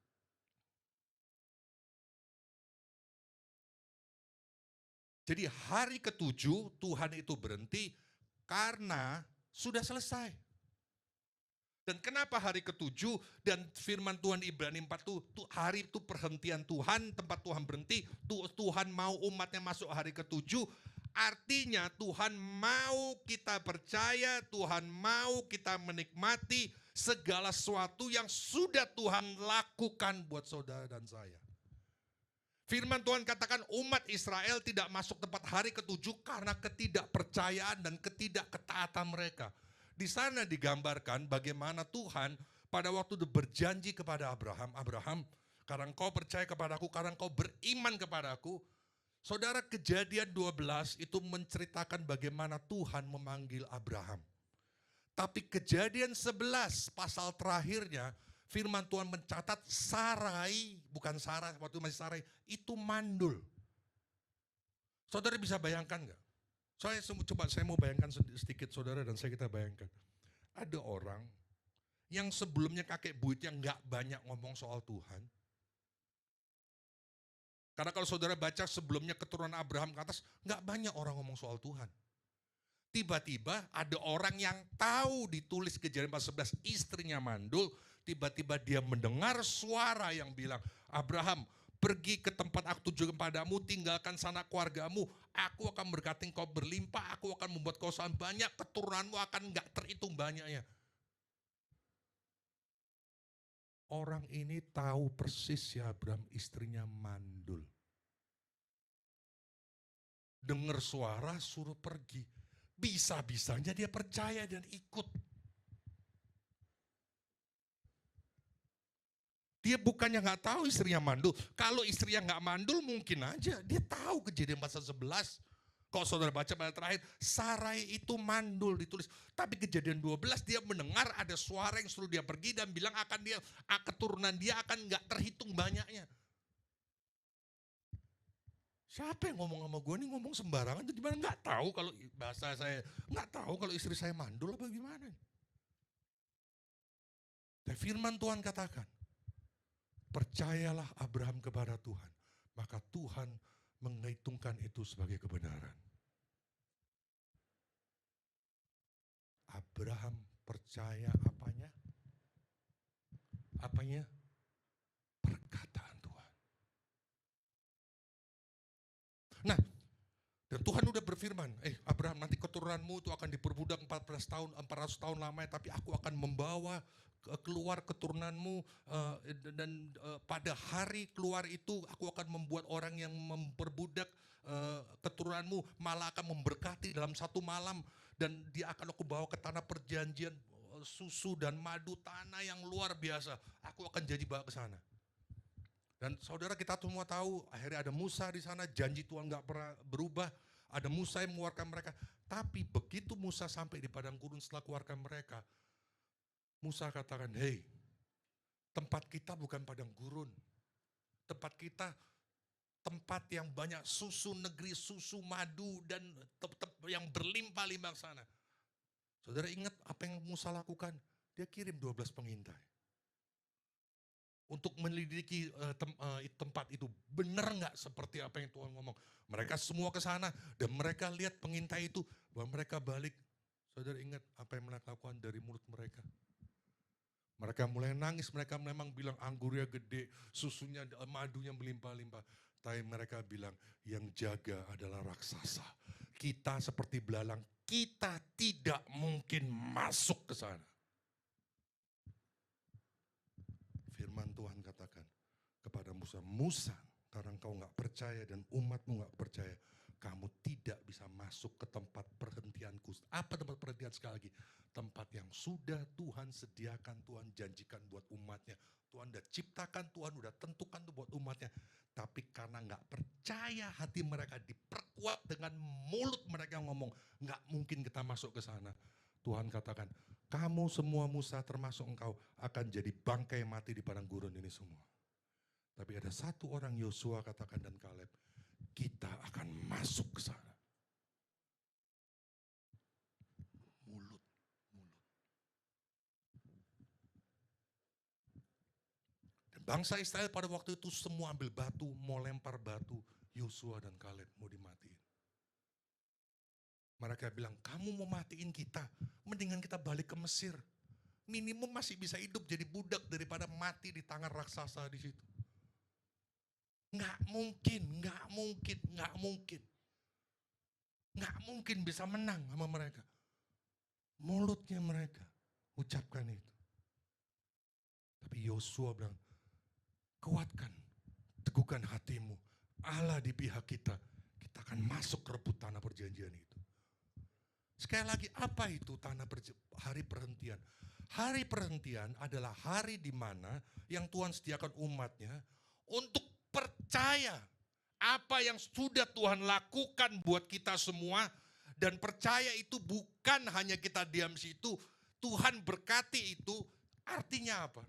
Jadi hari ke-7 Tuhan itu berhenti karena sudah selesai. Dan kenapa hari ke-7 dan firman Tuhan di Ibrani 4 itu hari itu perhentian Tuhan, tempat Tuhan berhenti, Tuhan mau umatnya masuk hari ke-7, artinya Tuhan mau kita percaya, Tuhan mau kita menikmati segala sesuatu yang sudah Tuhan lakukan buat saudara dan saya. Firman Tuhan katakan umat Israel tidak masuk tempat hari ke-7 karena ketidakpercayaan dan ketidakketaatan mereka. Di sana digambarkan bagaimana Tuhan pada waktu itu berjanji kepada Abraham, Abraham, karena engkau percaya kepadaku, karena engkau beriman kepadaku. Saudara, Kejadian 12 itu menceritakan bagaimana Tuhan memanggil Abraham. Tapi Kejadian 11 pasal terakhirnya, firman Tuhan mencatat Sarai, bukan Sarah, waktu masih Sarai, itu mandul. Saudara bisa bayangkan enggak? Saya mau bayangkan sedikit saudara dan saya kita bayangkan. Ada orang yang sebelumnya kakek buyutnya enggak banyak ngomong soal Tuhan. Karena kalau saudara baca sebelumnya keturunan Abraham ke atas, enggak banyak orang ngomong soal Tuhan. Tiba-tiba ada orang yang tahu ditulis Kejadian 11 istrinya mandul, tiba-tiba dia mendengar suara yang bilang, Abraham, pergi ke tempat aku tuju kepadamu, tinggalkan sana keluargamu, aku akan berkati engkau berlimpah, aku akan membuat kau sangat banyak, keturunanmu akan enggak terhitung banyaknya. Orang ini tahu persis ya Abraham istrinya mandul. Dengar suara suruh pergi, bisa-bisanya dia percaya dan ikut. Dia bukannya nggak tahu istrinya mandul. Kalau istrinya nggak mandul mungkin aja. Dia tahu Kejadian pasal 11. Kalau saudara baca pada terakhir, Sarai itu mandul ditulis. Tapi Kejadian 12 dia mendengar ada suara yang suruh dia pergi dan bilang akan dia keturunan dia akan nggak terhitung banyaknya. Siapa yang ngomong sama gue ini ngomong sembarangan itu gimana? Nggak tahu kalau bahasa saya, nggak tahu kalau istri saya mandul apa gimana. Dan firman Tuhan katakan, percayalah Abraham kepada Tuhan, maka Tuhan menghitungkan itu sebagai kebenaran. Abraham percaya apanya? Apanya? Perkataan Tuhan. Nah, dan Tuhan udah berfirman, Abraham nanti keturunanmu itu akan diperbudak 400 tahun lamanya, tapi aku akan membawa keluar keturunanmu dan pada hari keluar itu aku akan membuat orang yang memperbudak keturunanmu malah akan memberkati dalam satu malam dan dia akan aku bawa ke tanah perjanjian susu dan madu, tanah yang luar biasa. Aku akan jadi bawa ke sana. Dan saudara kita semua tahu akhirnya ada Musa di sana, janji Tuhan gak pernah berubah. Ada Musa yang mengeluarkan mereka. Tapi begitu Musa sampai di padang gurun setelah keluarkan mereka, Musa katakan, hei, tempat kita bukan padang gurun. Tempat kita tempat yang banyak susu, negeri susu, madu, dan yang berlimpah-limpah sana. Saudara ingat apa yang Musa lakukan? Dia kirim 12 pengintai. Untuk melidiki tempat itu. Benar nggak seperti apa yang Tuhan ngomong? Mereka semua ke sana dan mereka lihat pengintai itu. Bahwa mereka balik. Saudara ingat apa yang mereka lakukan dari mulut mereka? Mereka mulai nangis, mereka memang bilang anggurnya gede, susunya, madunya melimpah-limpah. Tapi mereka bilang yang jaga adalah raksasa. Kita seperti belalang, kita tidak mungkin masuk ke sana. Firman Tuhan katakan kepada Musa, Musa, karena engkau gak percaya dan umatmu gak percaya, kamu tidak bisa masuk ke tempat perhentianku. Apa tempat perhentian sekali lagi? Tempat yang sudah Tuhan sediakan, Tuhan janjikan buat umatnya. Tuhan udah ciptakan, Tuhan udah tentukan tuh buat umatnya. Tapi karena gak percaya, hati mereka diperkuat dengan mulut mereka yang ngomong, gak mungkin kita masuk ke sana. Tuhan katakan, kamu semua Musa termasuk engkau akan jadi bangkai mati di padang gurun ini semua. Tapi ada satu orang Yosua katakan dan Kaleb, kita akan masuk ke sana. Mulut. Dan bangsa Israel pada waktu itu semua ambil batu, mau lempar batu, Yosua dan Kaleb mau dimatiin. Mereka bilang, kamu mau matiin kita, mendingan kita balik ke Mesir. Minimum masih bisa hidup jadi budak daripada mati di tangan raksasa di situ. Nggak mungkin bisa menang sama mereka. Mulutnya mereka ucapkan itu. Tapi Yosua bilang, kuatkan, teguhkan hatimu. Allah di pihak kita, kita akan masuk ke rebut tanah perjanjian itu. Sekali lagi, apa itu hari perhentian? Hari perhentian adalah hari di mana yang Tuhan sediakan umatnya untuk percaya apa yang sudah Tuhan lakukan buat kita semua. Dan percaya itu bukan hanya kita diam situ, Tuhan berkati itu. Artinya apa?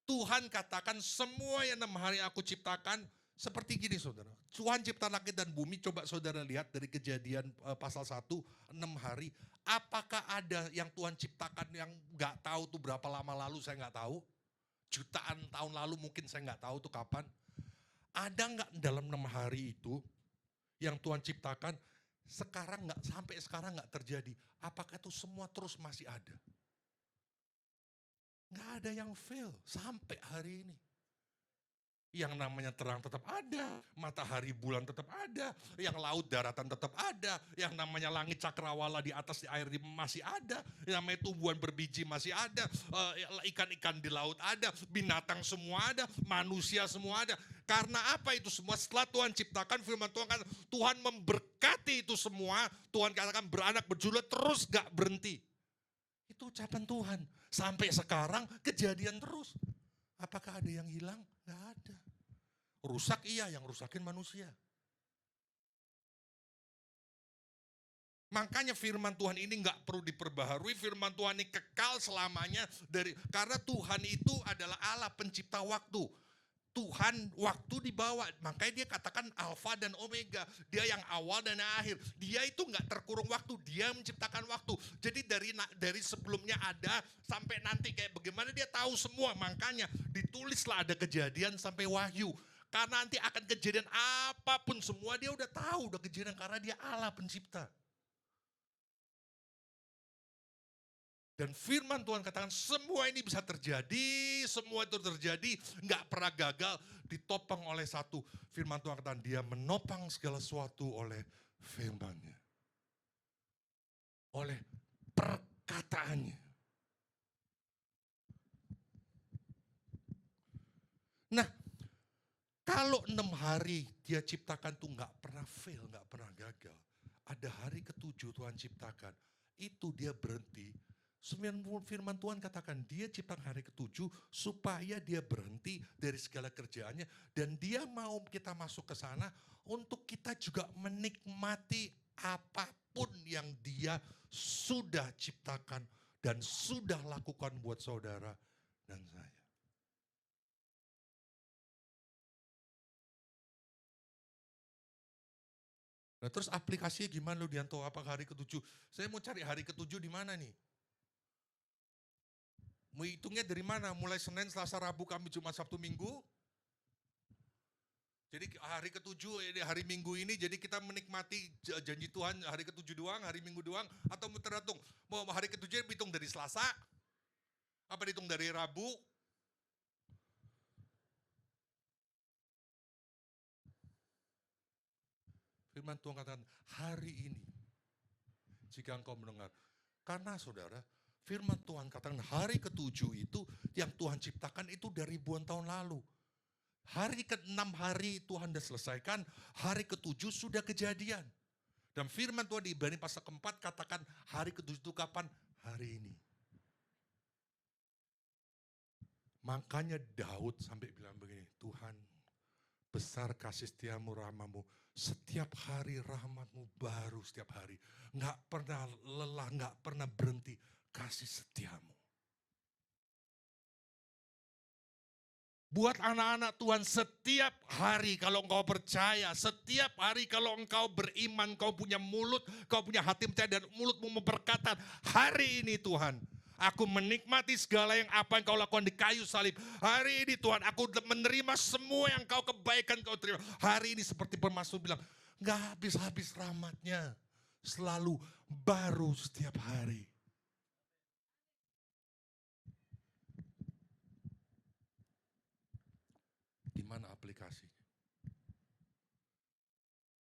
Tuhan katakan semua yang 6 hari aku ciptakan seperti gini saudara. Tuhan cipta langit dan bumi, coba saudara lihat dari Kejadian pasal 1, 6 hari. Apakah ada yang Tuhan ciptakan yang gak tahu tuh berapa lama lalu, saya gak tahu. Jutaan tahun lalu mungkin saya gak tahu tuh kapan. Ada gak dalam 6 hari itu yang Tuhan ciptakan, sampai sekarang gak terjadi. Apakah itu semua terus masih ada? Gak ada yang fail sampai hari ini. Yang namanya terang tetap ada, matahari bulan tetap ada, yang laut daratan tetap ada, yang namanya langit cakrawala di atas di air masih ada, yang namanya tumbuhan berbiji masih ada, ikan-ikan di laut ada, binatang semua ada, manusia semua ada. Karena apa itu semua? Setelah Tuhan ciptakan, firman Tuhan kan, Tuhan memberkati itu semua, Tuhan katakan beranak berjulur terus gak berhenti. Itu ucapan Tuhan. Sampai sekarang kejadian terus. Apakah ada yang hilang? Gak ada. Rusak iya, yang rusakin manusia. Makanya firman Tuhan ini gak perlu diperbaharui, firman Tuhan ini kekal selamanya. Karena Tuhan itu adalah Allah pencipta waktu. Tuhan waktu dibawa, makanya dia katakan Alfa dan Omega. Dia yang awal dan yang akhir. Dia itu gak terkurung waktu, dia menciptakan waktu. Jadi dari sebelumnya ada sampai nanti kayak bagaimana dia tahu semua. Makanya ditulislah ada Kejadian sampai Wahyu. Karena nanti akan kejadian apapun semua dia udah tahu, udah kejadian karena dia Allah pencipta. Dan firman Tuhan katakan semua ini bisa terjadi, semua itu terjadi, nggak pernah gagal, ditopang oleh satu. Firman Tuhan katakan dia menopang segala sesuatu oleh firman-Nya. Oleh perkataannya. Nah, kalau 6 hari dia ciptakan tuh nggak pernah fail, nggak pernah gagal. Ada hari ke-7 Tuhan ciptakan, itu dia berhenti. Firman Tuhan katakan dia ciptakan hari ke-7 supaya dia berhenti dari segala kerjaannya. Dan dia mau kita masuk ke sana untuk kita juga menikmati apapun yang dia sudah ciptakan dan sudah lakukan buat saudara dan saya. Nah terus aplikasinya gimana lu Dianto? Apakah hari ke-7? Saya mau cari hari ke-7 di mana nih? Mau hitungnya dari mana? Mulai Senin, Selasa, Rabu, Kamis, Jumat, Sabtu, Minggu. Jadi hari ke-7, hari Minggu ini, jadi kita menikmati janji Tuhan hari ke-7 doang, hari Minggu doang, atau tergantung. Mau hari ke-7 hitung dari Selasa, Apa dihitung dari Rabu? Firman Tuhan katakan, hari ini, jika engkau mendengar. Karena saudara, firman Tuhan katakan hari ketujuh itu, yang Tuhan ciptakan itu dari ribuan tahun lalu. Hari ke-6 hari Tuhan sudah selesaikan, hari ketujuh sudah kejadian. Dan firman Tuhan di Ibrani pasal keempat katakan hari ketujuh itu kapan? Hari ini. Makanya Daud sampai bilang begini, Tuhan besar kasih setiamu, rahmamu. Setiap hari rahmatmu baru setiap hari. Nggak pernah lelah, nggak pernah berhenti kasih setiamu. Buat anak-anak Tuhan setiap hari kalau engkau percaya, setiap hari kalau engkau beriman, kau punya mulut, kau punya hati percaya dan mulutmu memperkatakan, hari ini Tuhan, aku menikmati segala yang apa yang kau lakukan di kayu salib. Hari ini Tuhan, aku menerima semua yang kau kebaikan kau terima. Hari ini seperti Pemasmur bilang, nggak habis-habis rahmatnya, selalu baru setiap hari. Gimana aplikasinya?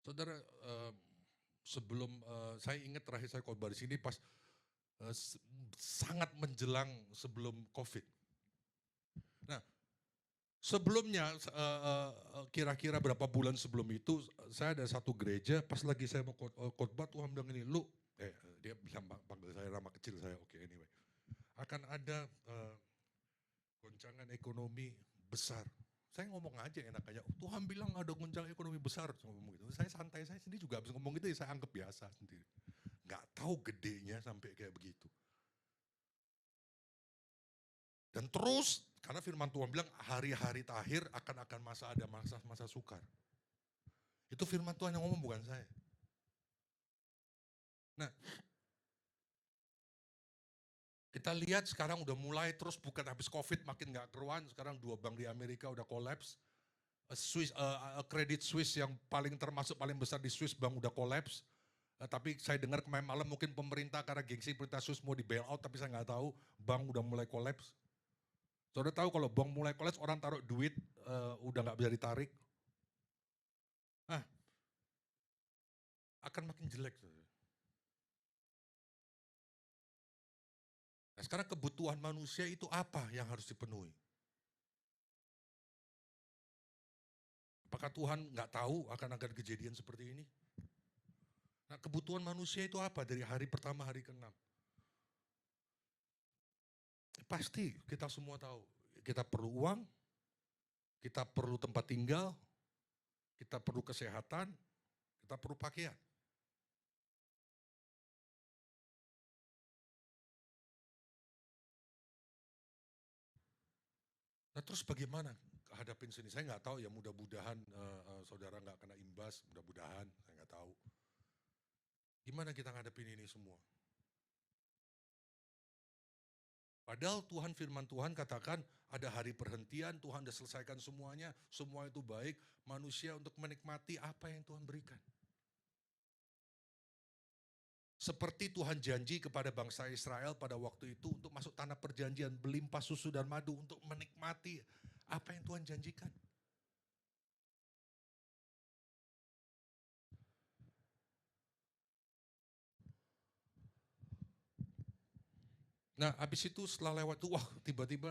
Saudara, sebelum saya ingat terakhir saya khotbah di sini pas sangat menjelang sebelum COVID. Nah, sebelumnya kira-kira berapa bulan sebelum itu saya ada satu gereja pas lagi saya mau khotbah Tuhan bilang ini, lu dia bilang panggil saya nama kecil saya, oke anyway. Akan ada goncangan ekonomi besar. Saya ngomong aja enak aja, Tuhan bilang ada goncangan ekonomi besar. Ngomong gitu. Saya santai, saya sendiri juga habis ngomong gitu ya saya anggap biasa sendiri. Gak tahu gedenya sampai kayak begitu. Dan terus, karena firman Tuhan bilang hari-hari terakhir akan ada masa sukar. Itu firman Tuhan yang ngomong bukan saya. Nah, kita lihat sekarang udah mulai terus bukan habis COVID makin gak keruan. Sekarang 2 bank di Amerika udah kolaps. Credit Suisse yang termasuk paling besar di Swiss bank udah kolaps. Tapi saya dengar kemarin malam mungkin pemerintah karena gengsi pemerintah Swiss mau di bail out tapi saya nggak tahu bank udah mulai kolaps. Saudara tahu kalau bank mulai kolaps orang taruh duit udah nggak bisa ditarik. Nah, akan makin jelek. Nah, sekarang kebutuhan manusia itu apa yang harus dipenuhi? Apakah Tuhan nggak tahu akan kejadian seperti ini? Nah, kebutuhan manusia itu apa dari hari pertama hari ke-6? Pasti kita semua tahu, kita perlu uang, kita perlu tempat tinggal, kita perlu kesehatan, kita perlu pakaian. Nah terus bagaimana hadapin sini? Saya nggak tahu ya, mudah-mudahan saudara nggak kena imbas, mudah-mudahan, saya nggak tahu. Gimana kita ngadepin ini semua? Padahal Tuhan, firman Tuhan katakan ada hari perhentian, Tuhan sudah selesaikan semuanya, semua itu baik, manusia untuk menikmati apa yang Tuhan berikan. Seperti Tuhan janji kepada bangsa Israel pada waktu itu untuk masuk tanah perjanjian, berlimpah susu dan madu untuk menikmati apa yang Tuhan janjikan. Nah habis itu setelah lewat itu, wah tiba-tiba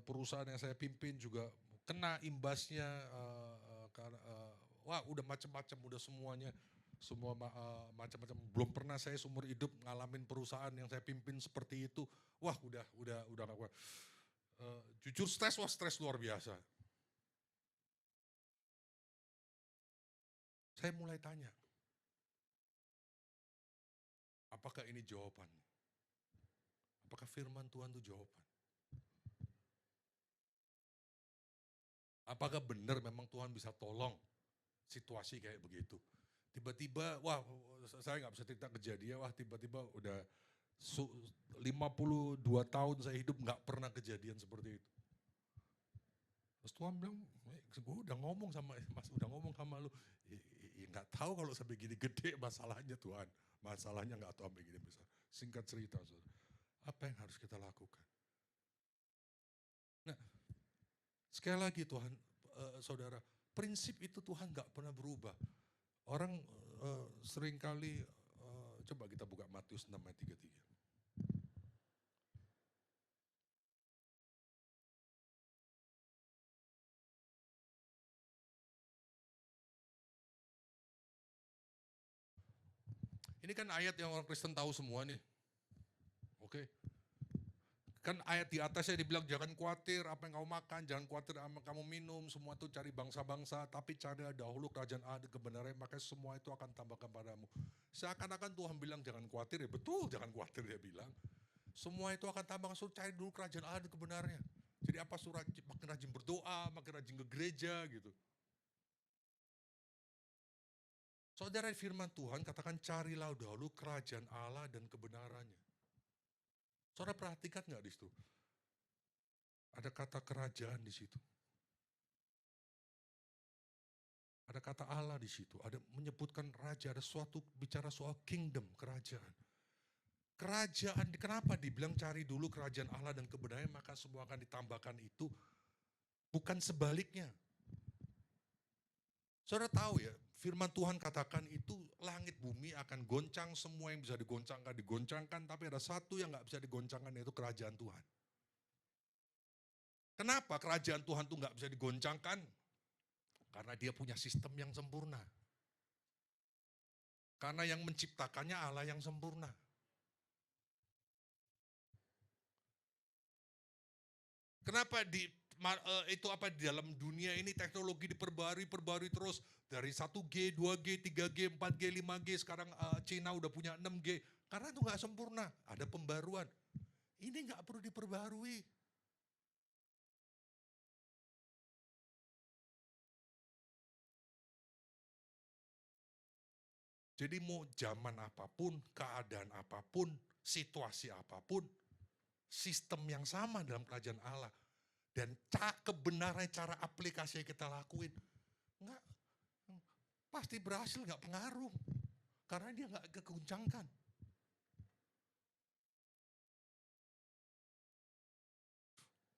perusahaan yang saya pimpin juga kena imbasnya, wah udah macam-macam, udah semuanya, semua macam-macam. Belum pernah saya seumur hidup ngalamin perusahaan yang saya pimpin seperti itu. Wah udah gak kuat. Jujur stres luar biasa. Saya mulai tanya, apakah ini jawabannya? Apakah firman Tuhan itu jawaban? Apakah benar memang Tuhan bisa tolong situasi kayak begitu? Tiba-tiba, wah saya nggak bisa cerita kejadian, wah tiba-tiba udah 52 tahun saya hidup nggak pernah kejadian seperti itu. Terus Tuhan bilang, gue udah ngomong sama Mas, udah ngomong sama lu. Nggak tahu kalau sampai gini gede masalahnya Tuhan. Masalahnya nggak tahu sampai gini besar. Singkat cerita, apa yang harus kita lakukan? Sekali lagi Tuhan, saudara, prinsip itu Tuhan gak pernah berubah. Orang seringkali, coba kita buka Matius 6 ayat 33. Ini kan ayat yang orang Kristen tahu semua nih. Oke. Kan ayat di atasnya dibilang jangan khawatir apa yang kamu makan, jangan khawatir apa yang kamu minum, semua itu cari bangsa-bangsa, tapi cari dahulu kerajaan Allah dan kebenaran, maka semua itu akan tambahkan padamu. Seakan-akan Tuhan bilang jangan khawatir, ya betul jangan khawatir dia bilang. Semua itu akan tambahkan, suruh cari dulu kerajaan Allah dan kebenarannya. Jadi apa surat makin rajin berdoa, makin rajin ke gereja gitu. Saudara, firman Tuhan katakan carilah dahulu kerajaan Allah dan kebenarannya. Saudara perhatikan nggak di situ? Ada kata kerajaan di situ. Ada kata Allah di situ. Ada menyebutkan raja, ada suatu bicara soal kingdom, kerajaan. Kerajaan, kenapa dibilang cari dulu kerajaan Allah dan kebenarannya maka semua akan ditambahkan itu? Bukan sebaliknya. Saudara tahu ya, firman Tuhan katakan itu langit bumi akan goncang, semua yang bisa digoncangkan, tapi ada satu yang gak bisa digoncangkan yaitu kerajaan Tuhan. Kenapa kerajaan Tuhan itu gak bisa digoncangkan? Karena dia punya sistem yang sempurna. Karena yang menciptakannya Allah yang sempurna. Kenapa di dalam dunia ini teknologi diperbarui terus dari 1G, 2G, 3G, 4G, 5G, sekarang Cina udah punya 6G. Karena itu nggak sempurna, ada pembaruan. Ini nggak perlu diperbarui. Jadi mau zaman apapun, keadaan apapun, situasi apapun, sistem yang sama dalam kerajaan Allah. Dan kebenaran cara aplikasi yang kita lakuin, enggak, pasti berhasil, enggak pengaruh. Karena dia enggak keguncangkan.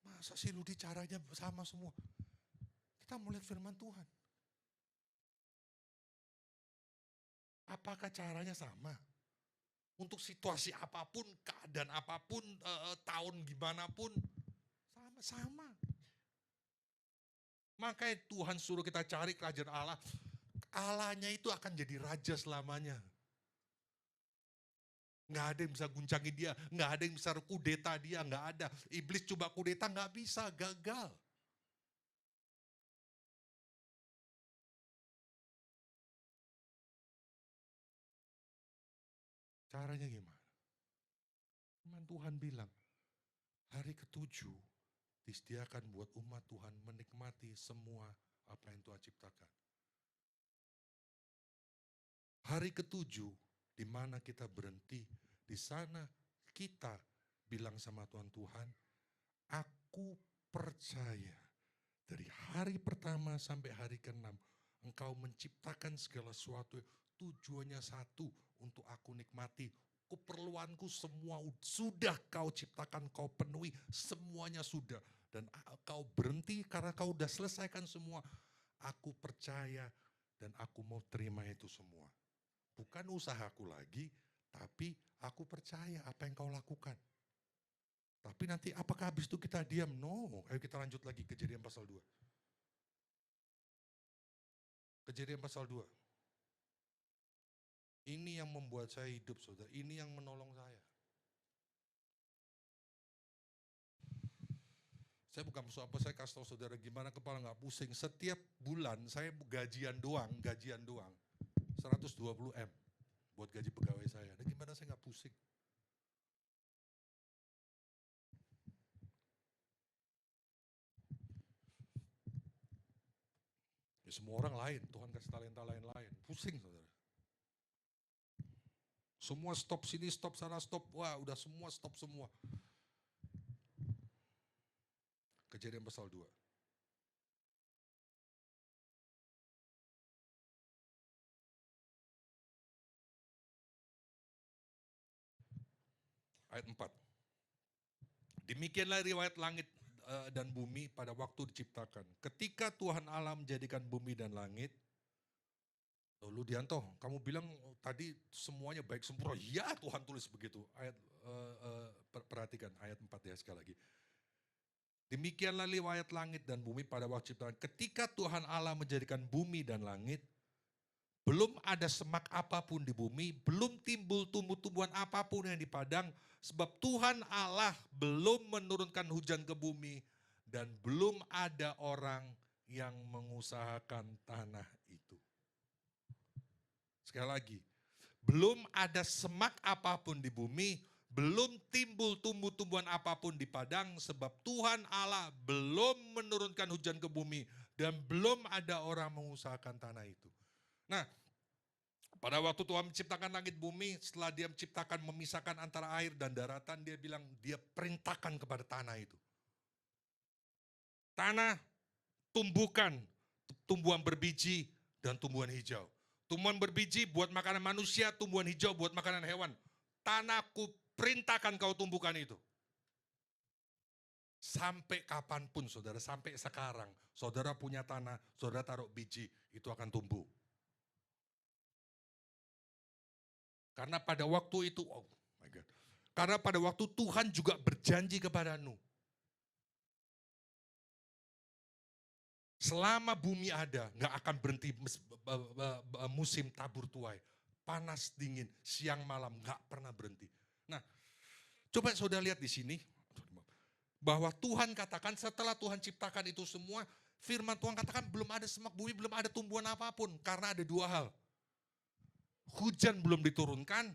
Masa sih Ludi caranya sama semua? Kita mau lihat firman Tuhan. Apakah caranya sama? Untuk situasi apapun, keadaan apapun, tahun gimana pun, sama. Makanya Tuhan suruh kita cari kerajaan Allah. Allahnya itu akan jadi raja selamanya. Nggak ada yang bisa guncangin dia, nggak ada yang bisa kudeta dia, nggak ada. Iblis coba kudeta nggak bisa, gagal. Caranya gimana? Firman Tuhan bilang, hari ketujuh disediakan buat umat Tuhan menikmati semua apa yang Tuhan ciptakan. Hari ketujuh di mana kita berhenti, di sana kita bilang sama Tuhan, aku percaya dari hari pertama sampai hari ke-6 Engkau menciptakan segala sesuatu, tujuannya satu, untuk aku nikmati. Keperluanku semua sudah kau ciptakan, kau penuhi, semuanya sudah. Dan kau berhenti karena kau udah selesaikan semua. Aku percaya dan aku mau terima itu semua. Bukan usahaku lagi, tapi aku percaya apa yang kau lakukan. Tapi nanti apakah habis itu kita diam? No, ayo kita lanjut lagi Kejadian pasal 2. Kejadian pasal 2. Ini yang membuat saya hidup, saudara. Ini yang menolong saya. Saya bukan musuh apa, saya kasih tahu saudara gimana kepala nggak pusing. Setiap bulan saya gajian doang, 120 M buat gaji pegawai saya. Dan gimana saya nggak pusing? Ya, semua orang lain, Tuhan kasih talenta lain-lain. Pusing saudara. Semua stop sini, stop sana, stop. Wah udah semua stop semua. Kejadian pasal 2. Ayat 4. Demikianlah riwayat langit dan bumi pada waktu diciptakan. Ketika Tuhan Allah menjadikan bumi dan langit, Lu Dianto, kamu bilang tadi semuanya baik sempurna. Ya, Tuhan tulis begitu. Perhatikan ayat 4 ya sekali lagi. Demikianlah riwayat langit dan bumi pada waktu ciptaan. Ketika Tuhan Allah menjadikan bumi dan langit, belum ada semak apapun di bumi, belum timbul tumbuh-tumbuhan apapun yang di padang, sebab Tuhan Allah belum menurunkan hujan ke bumi, dan belum ada orang yang mengusahakan tanah itu. Sekali lagi, belum ada semak apapun di bumi, belum timbul tumbuh-tumbuhan apapun di padang, sebab Tuhan Allah belum menurunkan hujan ke bumi, dan belum ada orang mengusahakan tanah itu. Nah, pada waktu Tuhan menciptakan langit bumi, setelah dia menciptakan memisahkan antara air dan daratan, dia bilang dia perintahkan kepada tanah itu. Tanah, tumbuhkan tumbuhan berbiji dan tumbuhan hijau. Tumbuhan berbiji buat makanan manusia, tumbuhan hijau buat makanan hewan. Tanahku perintahkan kau tumbuhkan itu. Sampai kapanpun saudara, sampai sekarang, saudara punya tanah, saudara taruh biji, itu akan tumbuh. Karena pada waktu itu, oh my God. Karena pada waktu Tuhan juga berjanji kepada Nuh. Selama bumi ada, nggak akan berhenti musim tabur tuai. Panas, dingin, siang, malam, nggak pernah berhenti. Nah, coba saudara lihat di sini, bahwa Tuhan katakan setelah Tuhan ciptakan itu semua, firman Tuhan katakan belum ada semak bumi, belum ada tumbuhan apapun. Karena ada dua hal. Hujan belum diturunkan,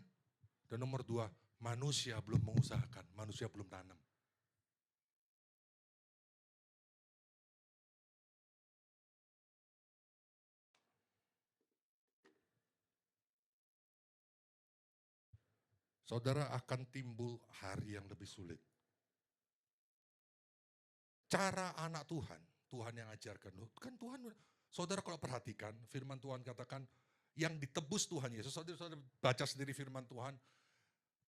dan nomor dua, manusia belum mengusahakan, manusia belum tanam. Saudara akan timbul hari yang lebih sulit. Cara anak Tuhan, Tuhan yang ajarkan. Kan Tuhan, saudara kalau perhatikan firman Tuhan katakan, yang ditebus Tuhan Yesus, saudara baca sendiri firman Tuhan.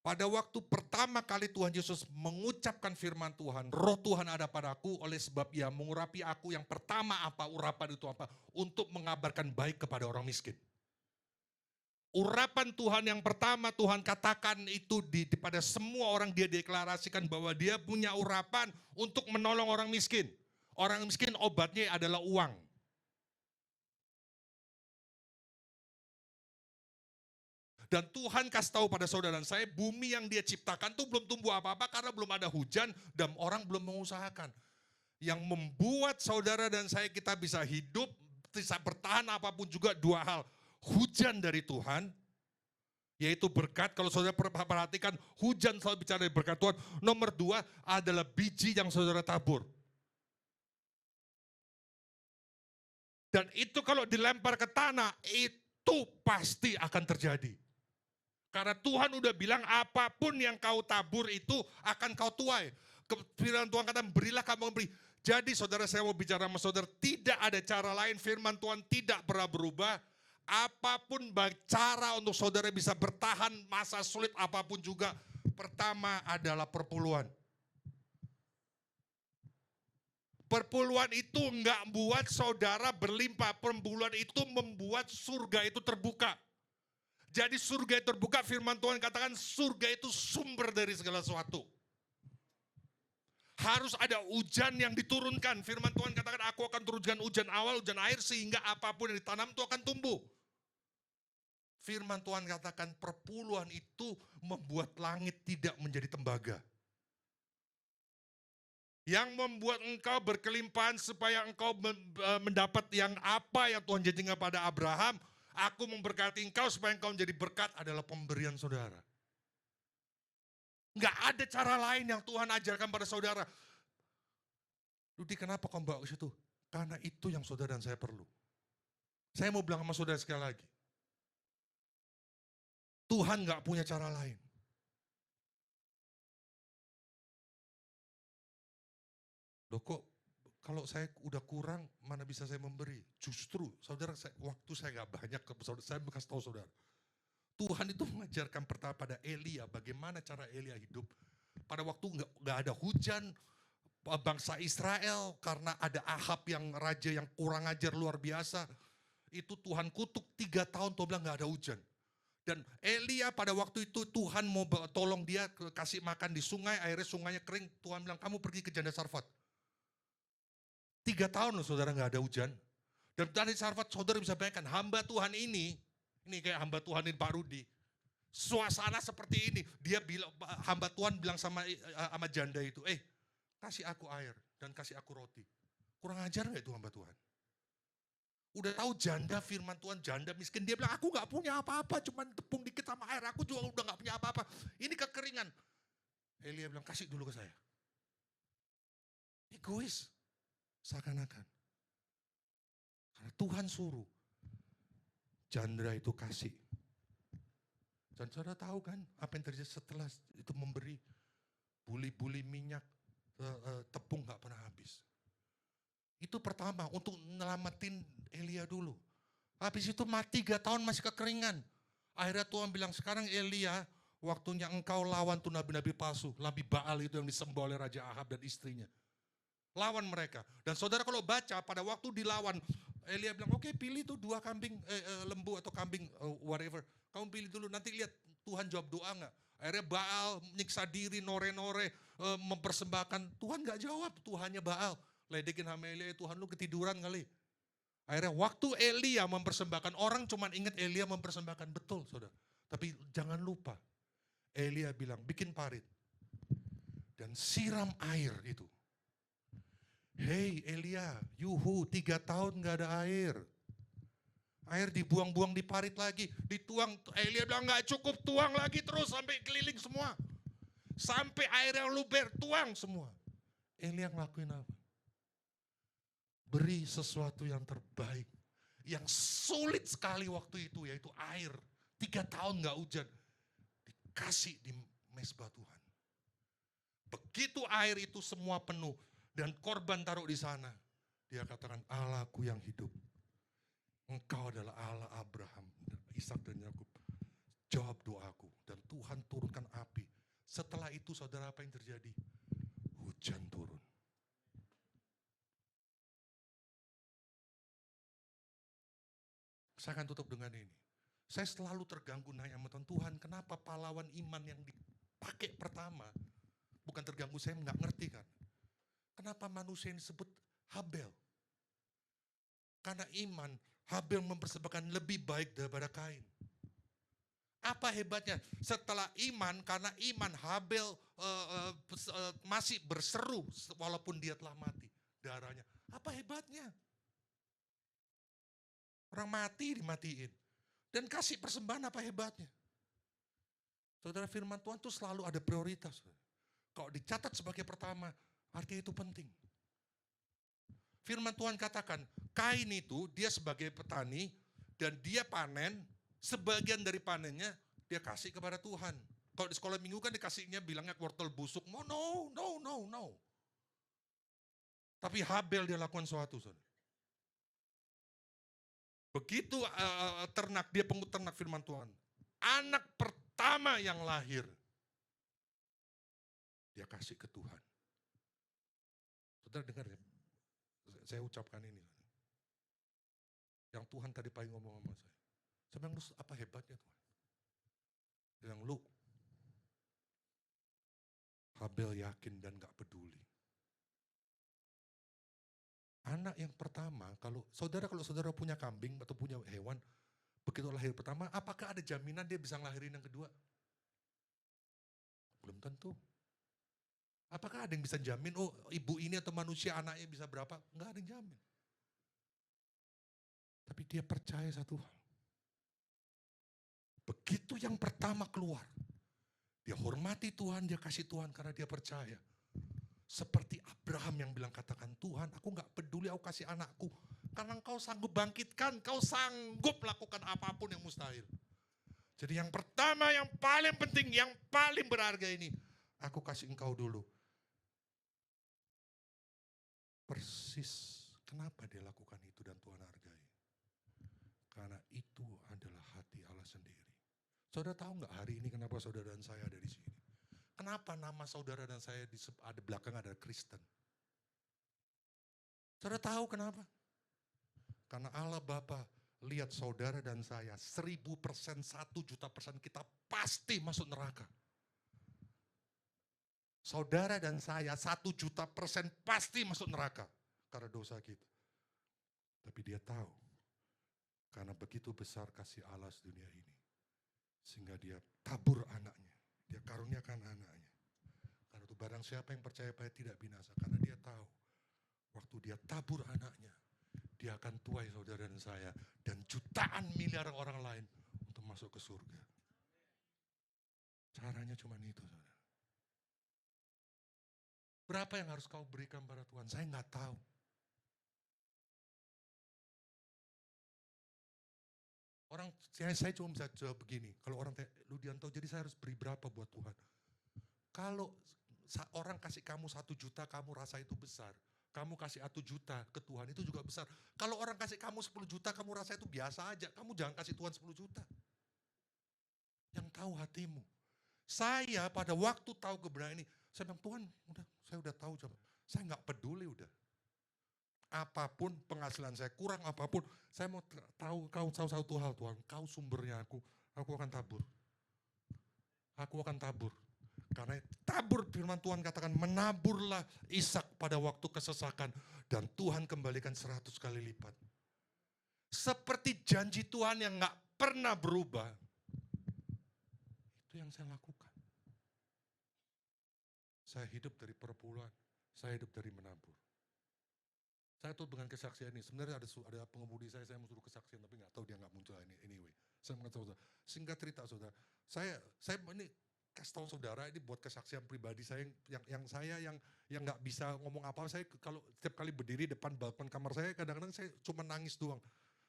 Pada waktu pertama kali Tuhan Yesus mengucapkan firman Tuhan, roh Tuhan ada padaku, oleh sebab ia mengurapi aku. Yang pertama apa, urapan itu apa? Untuk mengabarkan baik kepada orang miskin. Urapan Tuhan yang pertama Tuhan katakan itu pada semua orang, dia deklarasikan bahwa dia punya urapan untuk menolong orang miskin. Orang miskin obatnya adalah uang. Dan Tuhan kasih tahu pada saudara dan saya, bumi yang dia ciptakan itu belum tumbuh apa-apa karena belum ada hujan dan orang belum mengusahakan. Yang membuat saudara dan saya kita bisa hidup, bisa bertahan apapun juga dua hal. Hujan dari Tuhan, yaitu berkat. Kalau saudara perhatikan, hujan selalu bicara dari berkat Tuhan. Nomor dua adalah biji yang saudara tabur. Dan itu kalau dilempar ke tanah, itu pasti akan terjadi. Karena Tuhan udah bilang apapun yang kau tabur itu akan kau tuai. Firman Tuhan kata, berilah kamu memberi. Jadi saudara, saya mau bicara sama saudara, tidak ada cara lain, firman Tuhan tidak pernah berubah. Apapun cara untuk saudara bisa bertahan masa sulit apapun juga, pertama adalah perpuluhan. Perpuluhan itu enggak buat saudara berlimpah, perpuluhan itu membuat surga itu terbuka. Jadi surga itu terbuka, firman Tuhan katakan surga itu sumber dari segala sesuatu. Harus ada hujan yang diturunkan. Firman Tuhan katakan, aku akan turunkan hujan awal, hujan air, sehingga apapun yang ditanam itu akan tumbuh. Firman Tuhan katakan perpuluhan itu membuat langit tidak menjadi tembaga. Yang membuat engkau berkelimpahan supaya engkau mendapat yang apa yang Tuhan janjikan pada Abraham. Aku memberkati engkau supaya engkau menjadi berkat adalah pemberian saudara. Enggak ada cara lain yang Tuhan ajarkan pada saudara. Rudi, kenapa kau bawa ke situ? Karena itu yang saudara dan saya perlu. Saya mau bilang sama saudara sekali lagi. Tuhan enggak punya cara lain. Loh kok kalau saya udah kurang, mana bisa saya memberi? Justru, saudara, waktu saya gak banyak, saya kasih tahu saudara. Tuhan itu mengajarkan pertama pada Elia, bagaimana cara Elia hidup. Pada waktu gak ada hujan, bangsa Israel karena ada Ahab yang raja yang kurang ajar luar biasa. Itu Tuhan kutuk 3 tahun, Tuhan bilang gak ada hujan. Dan Elia pada waktu itu Tuhan mau tolong dia kasih makan di sungai, akhirnya sungainya kering. Tuhan bilang kamu pergi ke Janda Sarfat. 3 tahun loh saudara gak ada hujan. Dan dari Sarfat saudara bisa bayangkan hamba Tuhan ini kayak hamba Tuhan ini Pak Rudi. Suasana seperti ini, dia bilang, hamba Tuhan bilang sama janda itu, kasih aku air dan kasih aku roti. Kurang ajar gak itu hamba Tuhan? Udah tahu janda firman Tuhan, janda miskin, dia bilang aku gak punya apa-apa, cuman tepung dikit sama air, aku juga udah gak punya apa-apa. Ini kekeringan. Elia bilang kasih dulu ke saya. Egois, seakan-akan. Karena Tuhan suruh, janda itu kasih. Dan saudara tahu kan apa yang terjadi setelah itu memberi buli-buli minyak, tepung gak pernah habis. Itu pertama untuk nyelamatin Elia dulu. Habis itu 3 tahun masih kekeringan. Akhirnya Tuhan bilang sekarang Elia waktunya engkau lawan tuh nabi-nabi palsu. Nabi Baal itu yang disembah oleh Raja Ahab dan istrinya. Lawan mereka. Dan saudara kalau baca pada waktu dilawan, Elia bilang oke, pilih tuh 2 kambing lembu atau kambing whatever. Kamu pilih dulu nanti lihat Tuhan jawab doa gak. Akhirnya Baal menyiksa diri, nore-nore, mempersembahkan. Tuhan gak jawab, Tuhannya Baal. Ledekin sama Elia, Tuhan lu ketiduran kali. Akhirnya waktu Elia mempersembahkan, orang cuma ingat Elia mempersembahkan, betul saudara. Tapi jangan lupa, Elia bilang bikin parit. Dan siram air itu. Hei Elia, yuhu 3 tahun gak ada air. Air dibuang-buang di parit lagi, dituang. Elia bilang gak cukup, tuang lagi terus sampai keliling semua. Sampai air yang luber, tuang semua. Elia ngelakuin apa? Beri sesuatu yang terbaik. Yang sulit sekali waktu itu, yaitu air. 3 tahun gak hujan. Dikasih di mezbah Tuhan. Begitu air itu semua penuh. Dan korban taruh di sana. Dia katakan, Allahku yang hidup. Engkau adalah Allah Abraham, Ishak dan Yakub. Jawab doaku. Dan Tuhan turunkan api. Setelah itu saudara apa yang terjadi? Hujan turun. Saya akan tutup dengan ini. Saya selalu terganggu nanya sama Tuhan, kenapa pahlawan iman yang dipakai pertama, bukan terganggu, saya nggak ngerti kan. Kenapa manusia yang disebut Habel? Karena iman, Habel mempersembahkan lebih baik daripada Kain. Apa hebatnya? Setelah iman, karena iman Habel masih berseru walaupun dia telah mati darahnya. Apa hebatnya? Orang mati dimatiin. Dan kasih persembahan apa hebatnya? Saudara, firman Tuhan itu selalu ada prioritas. Kalau dicatat sebagai pertama, artinya itu penting. Firman Tuhan katakan, Kain itu dia sebagai petani dan dia panen, sebagian dari panennya dia kasih kepada Tuhan. Kalau di sekolah minggu kan dikasihnya bilangnya wortel busuk. No. Tapi Habel dia lakukan sesuatu. Begitu ternak, dia pengut ternak firman Tuhan. Anak pertama yang lahir, dia kasih ke Tuhan. Saudara dengar ya, saya ucapkan ini. Yang Tuhan tadi pagi ngomong sama saya. Saya bilang, apa hebatnya Tuhan? Dia bilang, lu, Habel yakin dan gak peduli. Anak yang pertama, kalau saudara punya kambing atau punya hewan, begitu lahir pertama, apakah ada jaminan dia bisa ngelahirin yang kedua? Belum tentu. Apakah ada yang bisa jamin, oh ibu ini atau manusia anaknya bisa berapa? Enggak ada yang jamin. Tapi dia percaya satu hal. Begitu yang pertama keluar, dia hormati Tuhan, dia kasih Tuhan karena dia percaya. Seperti Abraham yang bilang, katakan Tuhan, aku gak peduli aku kasih anakku. Karena engkau sanggup bangkitkan, engkau sanggup lakukan apapun yang mustahil. Jadi yang pertama, yang paling penting, yang paling berharga ini, aku kasih engkau dulu. Persis kenapa dia lakukan itu dan Tuhan hargai. Karena itu adalah hati Allah sendiri. Saudara tahu gak hari ini kenapa saudara dan saya ada di sini? Kenapa nama saudara dan saya ada belakang ada Kristen? Saudara tahu kenapa? Karena Allah Bapa lihat saudara dan saya 1000%, 1.000.000% kita pasti masuk neraka. Saudara dan saya 1.000.000% pasti masuk neraka karena dosa kita. Tapi dia tahu, karena begitu besar kasih Allah dunia ini, sehingga dia tabur anaknya, dia karuniakan anaknya. Karena itu barang siapa yang percaya pada tidak binasa, karena dia tahu, waktu dia tabur anaknya, dia akan tuai saudara dan saya, dan jutaan miliar orang lain untuk masuk ke surga. Caranya cuma itu, saudara. Berapa yang harus kau berikan pada Tuhan? Saya nggak tahu. Orang, saya cuma bisa jawab begini, kalau orang tanya, Ludianto, jadi saya harus beri berapa buat Tuhan? Kalau orang kasih kamu 1 juta, kamu rasa itu besar. Kamu kasih 1 juta ke Tuhan, itu juga besar. Kalau orang kasih kamu 10 juta, kamu rasa itu biasa aja. Kamu jangan kasih Tuhan 10 juta. Yang tahu hatimu. Saya pada waktu tahu kebenaran ini, saya bilang, Tuhan, saya udah tahu, coba. Saya nggak peduli udah. Apapun penghasilan saya, kurang apapun, saya mau tahu kau tahu satu hal, Tuhan, kau sumbernya aku akan tabur. Aku akan tabur. Karena tabur firman Tuhan katakan, menaburlah Ishak pada waktu kesesakan, dan Tuhan kembalikan 100 kali lipat. Seperti janji Tuhan yang nggak pernah berubah. Itu yang saya lakukan. Saya hidup dari perpuluhan, saya hidup dari menabur. Saya tuh dengan kesaksian ini, sebenarnya ada pengemudi saya mau suruh kesaksian, tapi nggak tahu dia nggak muncul ini. Anyway, saya mengatakan saudara, singkat cerita saudara, saya ini kasih tahu saudara, ini buat kesaksian pribadi saya yang nggak bisa ngomong apa. Saya kalau setiap kali berdiri depan balkon kamar saya, kadang-kadang saya cuma nangis doang.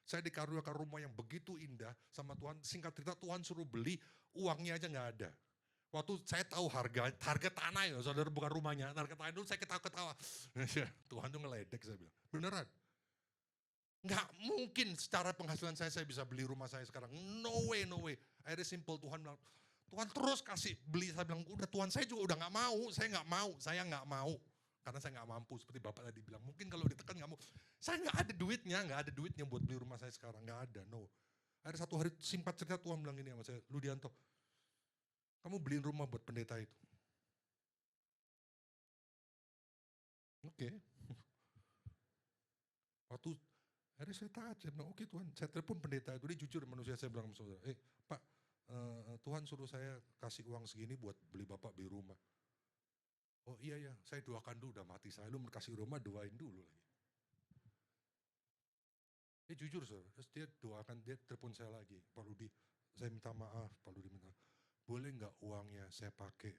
Saya dikaruniakan rumah yang begitu indah sama Tuhan. Singkat cerita Tuhan suruh beli, uangnya aja nggak ada. Waktu saya tahu harga tanah ya, saudara, bukan rumahnya, harga tanah dulu saya ketawa-ketawa. Tuhan tuh ngeledek, saya bilang, beneran. Nggak mungkin secara penghasilan saya bisa beli rumah saya sekarang. No way, no way. Akhirnya simple, Tuhan bilang, Tuhan terus kasih beli. Saya bilang, udah Tuhan, saya juga udah nggak mau, saya nggak mau. Karena saya nggak mampu, seperti Bapak tadi bilang, mungkin kalau ditekan nggak mau. Saya nggak ada duitnya buat beli rumah saya sekarang, nggak ada, no. Ada satu hari singkat cerita Tuhan bilang gini sama saya, Ludianto, kamu beliin rumah buat pendeta itu. Oke. Waktu hari saya taat, saya bilang, oke Tuhan, saya telepon pendeta itu, dia jujur manusia, saya bilang sama saudara, Pak, Tuhan suruh saya kasih uang segini buat beli Bapak beli rumah. Oh iya, saya doakan dulu, udah mati saya, lu kasih rumah doain dulu lagi. Dia jujur saudara, terus dia doakan, dia telepon saya lagi, Pak Ludi, saya minta maaf, Pak Ludi minta, boleh nggak uangnya saya pakai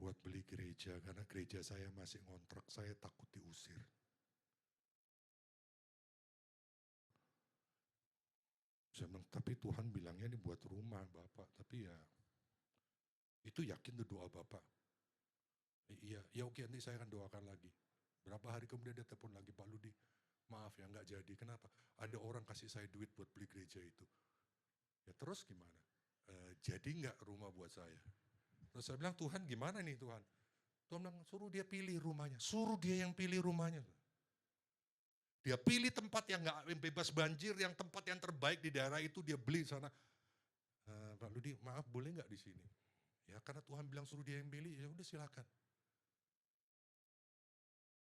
buat beli gereja, karena gereja saya masih ngontrak, saya takut diusir. Saya bilang, tapi Tuhan bilangnya ini buat rumah Bapak, tapi ya itu yakin tuh doa Bapak. Iya oke, nanti saya akan doakan lagi. Berapa hari kemudian dia telepon lagi, Pak Ludi, maaf ya nggak jadi, kenapa? Ada orang kasih saya duit buat beli gereja itu. Ya terus gimana? Jadi nggak rumah buat saya? Terus saya bilang, Tuhan gimana nih Tuhan? Tuhan bilang, suruh dia pilih rumahnya, suruh dia yang pilih rumahnya. Dia pilih tempat yang nggak bebas banjir, yang tempat yang terbaik di daerah itu dia beli sana. Pak Ludi, maaf boleh nggak di sini? Ya karena Tuhan bilang suruh dia yang pilih, ya udah silakan.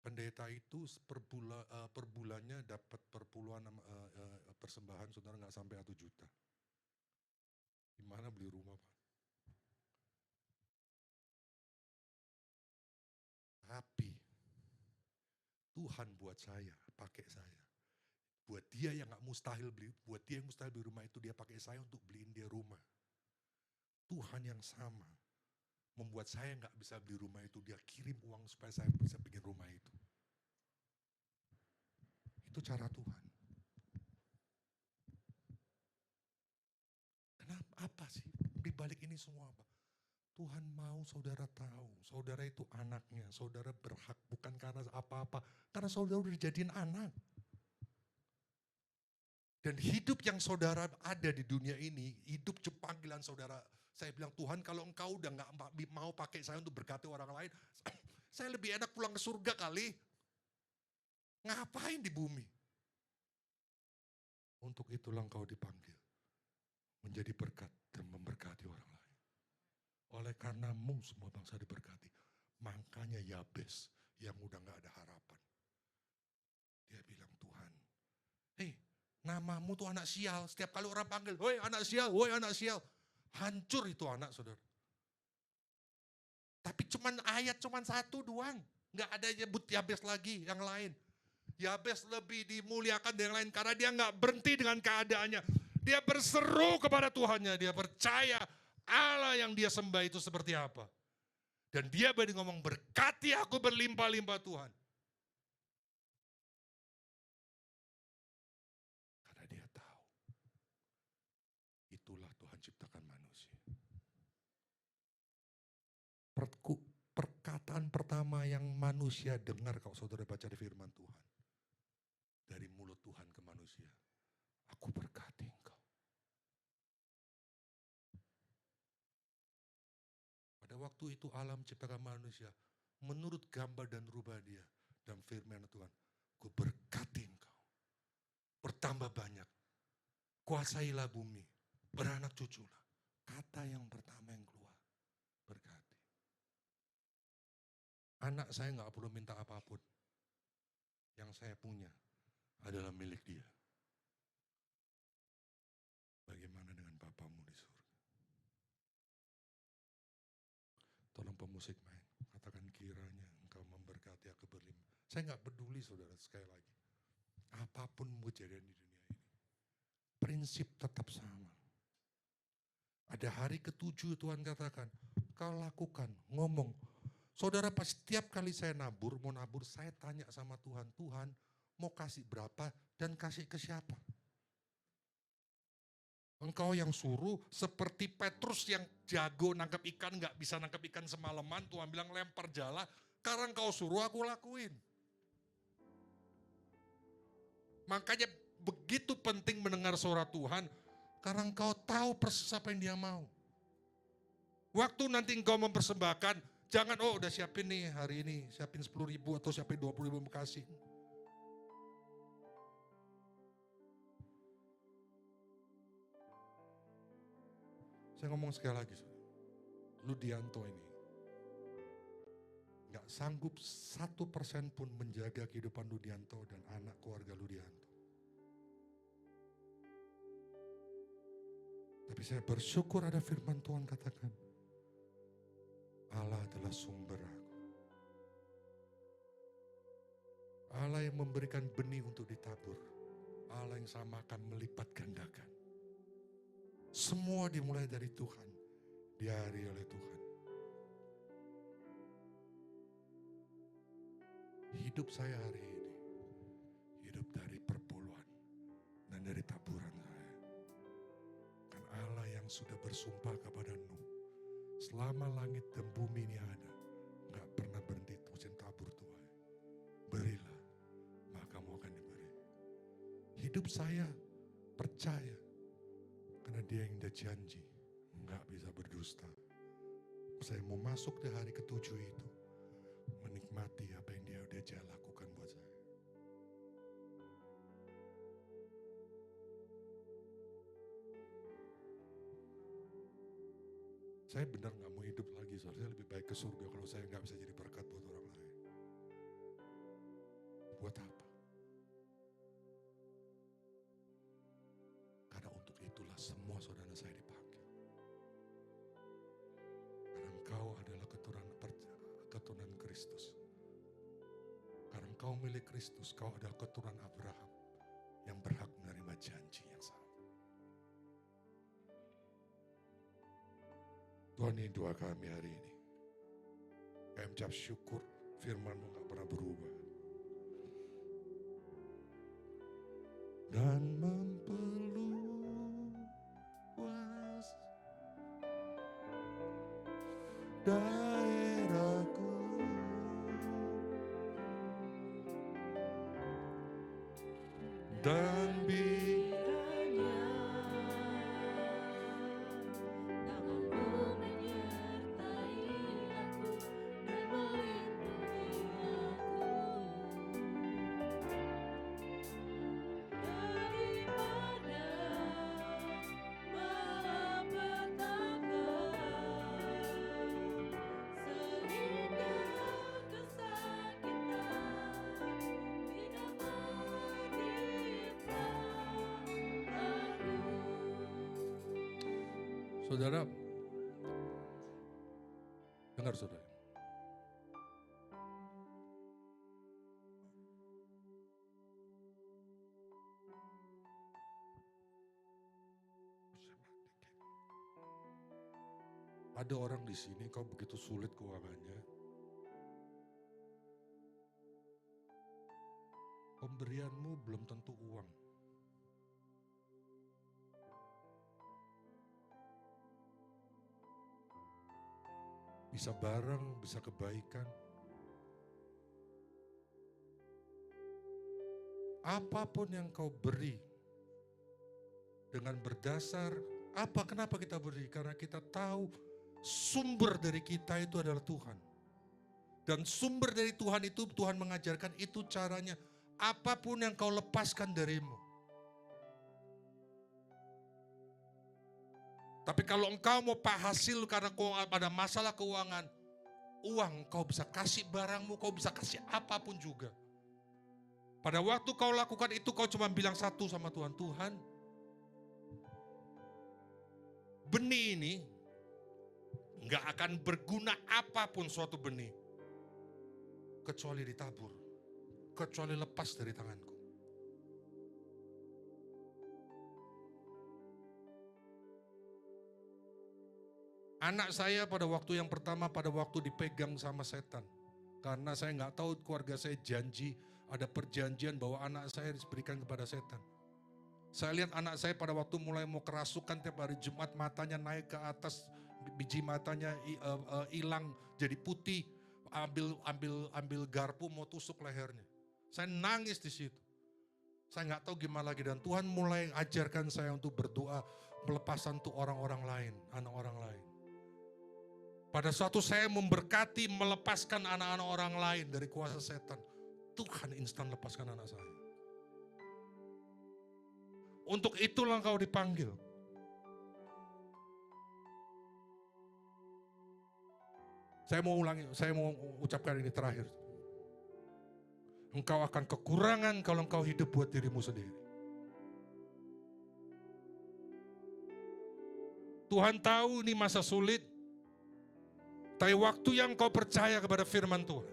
Pendeta itu per bulannya dapat perpuluhan persembahan saudara nggak sampai 1 juta. Gimana beli rumah Pak? Tapi Tuhan buat saya, pakai saya. Buat dia yang nggak mustahil beli, buat dia yang mustahil beli rumah itu, dia pakai saya untuk beliin dia rumah. Tuhan yang sama membuat saya nggak bisa beli rumah itu, dia kirim uang supaya saya bisa bikin rumah itu. Itu cara Tuhan. Kenapa? Apa sih di balik ini semua apa? Tuhan mau saudara tahu, saudara itu anaknya, saudara berhak bukan karena apa-apa, karena saudara udah dijadiin anak. Dan hidup yang saudara ada di dunia ini, hidup panggilan saudara, saya bilang Tuhan kalau engkau udah gak mau pakai saya untuk berkati orang lain, saya lebih enak pulang ke surga kali. Ngapain di bumi? Untuk itulah engkau dipanggil. Menjadi berkat dan memberkati orang lain. Oleh karenamu semua bangsa diberkati. Makanya Yabes yang udah gak ada harapan. Dia bilang, Tuhan, hei, namamu tuh anak sial. Setiap kali orang panggil, woi anak sial, woi anak sial. Hancur itu anak, saudara. Tapi ayat cuman satu doang. Gak ada nyebut Yabes lagi, yang lain. Yabes lebih dimuliakan dari yang lain karena dia gak berhenti dengan keadaannya. Dia berseru kepada Tuhannya, dia percaya Allah yang dia sembah itu seperti apa. Dan dia berani ngomong, berkati aku berlimpah-limpah Tuhan. Karena dia tahu, itulah Tuhan ciptakan manusia. Perkataan pertama yang manusia dengar kalau saudara baca di firman Tuhan. Dari mulut Tuhan ke manusia, aku berkati engkau. Pada waktu itu alam ciptakan manusia, menurut gambar dan rupa dia. Dan firman Tuhan, ku berkati engkau. Bertambah banyak, kuasailah bumi, beranak cuculah. Kata yang pertama yang keluar, berkati. Anak saya gak perlu minta apapun. Yang saya punya adalah milik dia. Bagaimana dengan Bapamu di surga? Tolong pemusik main, katakan kiranya engkau memberkati aku berlimpah. Saya gak peduli saudara, sekali lagi. Apapun kejadian di dunia ini. Prinsip tetap sama. Ada hari ke-7 Tuhan katakan, kau lakukan, ngomong. Saudara pas setiap kali saya nabur, mau nabur, saya tanya sama Tuhan, Tuhan mau kasih berapa dan kasih ke siapa? Engkau yang suruh seperti Petrus yang jago nangkap ikan, gak bisa nangkap ikan semalaman, Tuhan bilang lempar jala, karena engkau suruh aku lakuin. Makanya begitu penting mendengar suara Tuhan, karena engkau tahu persis apa yang dia mau. Waktu nanti engkau mempersembahkan, jangan udah siapin nih hari ini, siapin 10.000 atau siapin 20.000 kasih. Saya ngomong sekali lagi, Ludianto ini gak sanggup 1% pun menjaga kehidupan Ludianto dan anak keluarga Ludianto. Tapi saya bersyukur ada firman Tuhan katakan, Allah adalah sumber aku. Allah yang memberikan benih untuk ditabur. Allah yang sama akan melipat gandakan. Semua dimulai dari Tuhan, diari oleh Tuhan. Hidup saya hari ini, hidup dari perpuluhan dan dari taburan saya. Kan Allah yang sudah bersumpah kepada Nuh, selama langit dan bumi ini ada, gak pernah berhenti musim tabur Tuhan. Berilah, maka kamu akan diberi. Hidup saya percaya, karena dia yang udah janji, gak bisa berdusta. Saya mau masuk di hari ke-7 itu, menikmati apa yang dia udah lakukan buat saya. Saya benar gak mau hidup lagi, soalnya lebih baik ke surga kalau saya gak bisa jadi berkat buat orang lain. Buat apa? Karena untuk itulah semua saudara saya dipanggil. Karena engkau adalah keturunan Kristus. Karena engkau milik Kristus, kau adalah keturunan Abraham yang berhak menerima janji yang sama. Tuhan, ini doa kami hari ini. Kami ucap syukur firman-Mu gak pernah berubah. Dan memperluas daerahku, dan Saudara, dengar saudara. Ada orang di sini kau begitu sulit keuangannya. Pemberianmu belum tentu uang. Bisa barang, bisa kebaikan. Apapun yang kau beri dengan berdasar apa, kenapa kita beri? Karena kita tahu sumber dari kita itu adalah Tuhan. Dan sumber dari Tuhan itu, Tuhan mengajarkan itu caranya. Apapun yang kau lepaskan darimu. Tapi kalau engkau mau hasil karena kau ada masalah keuangan, uang kau bisa kasih barangmu, kau bisa kasih apapun juga. Pada waktu kau lakukan itu, kau cuma bilang satu sama Tuhan, Tuhan, benih ini nggak akan berguna apapun suatu benih kecuali ditabur, kecuali lepas dari tanganku. Anak saya pada waktu yang pertama, pada waktu dipegang sama setan, karena saya nggak tahu, keluarga saya janji, ada perjanjian bahwa anak saya diberikan kepada setan. Saya lihat anak saya pada waktu mulai mau kerasukan, tiap hari Jumat matanya naik ke atas, biji matanya hilang jadi putih, ambil garpu mau tusuk lehernya. Saya nangis di situ. Saya nggak tahu gimana lagi, dan Tuhan mulai ajarkan saya untuk berdoa pelepasan untuk orang-orang lain, anak orang lain. Pada suatu saya memberkati melepaskan anak-anak orang lain dari kuasa setan. Tuhan instan lepaskan anak saya. Untuk itulah engkau dipanggil. Saya mau ucapkan ini terakhir. Engkau akan kekurangan kalau engkau hidup buat dirimu sendiri. Tuhan tahu ini masa sulit. Tapi waktu yang kau percaya kepada firman Tuhan,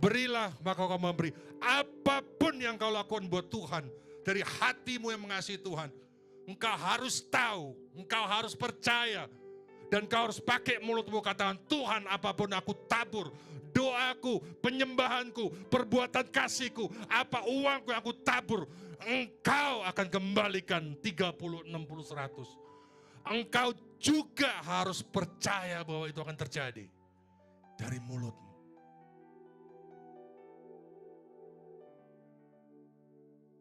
berilah maka kau memberi. Apapun yang kau lakukan buat Tuhan, dari hatimu yang mengasihi Tuhan, engkau harus tahu, engkau harus percaya, dan kau harus pakai mulutmu katakan, Tuhan, apapun aku tabur, doaku, penyembahanku, perbuatan kasihku, apa uangku yang aku tabur, engkau akan kembalikan 30, 60, 100. Engkau juga harus percaya bahwa itu akan terjadi dari mulutmu.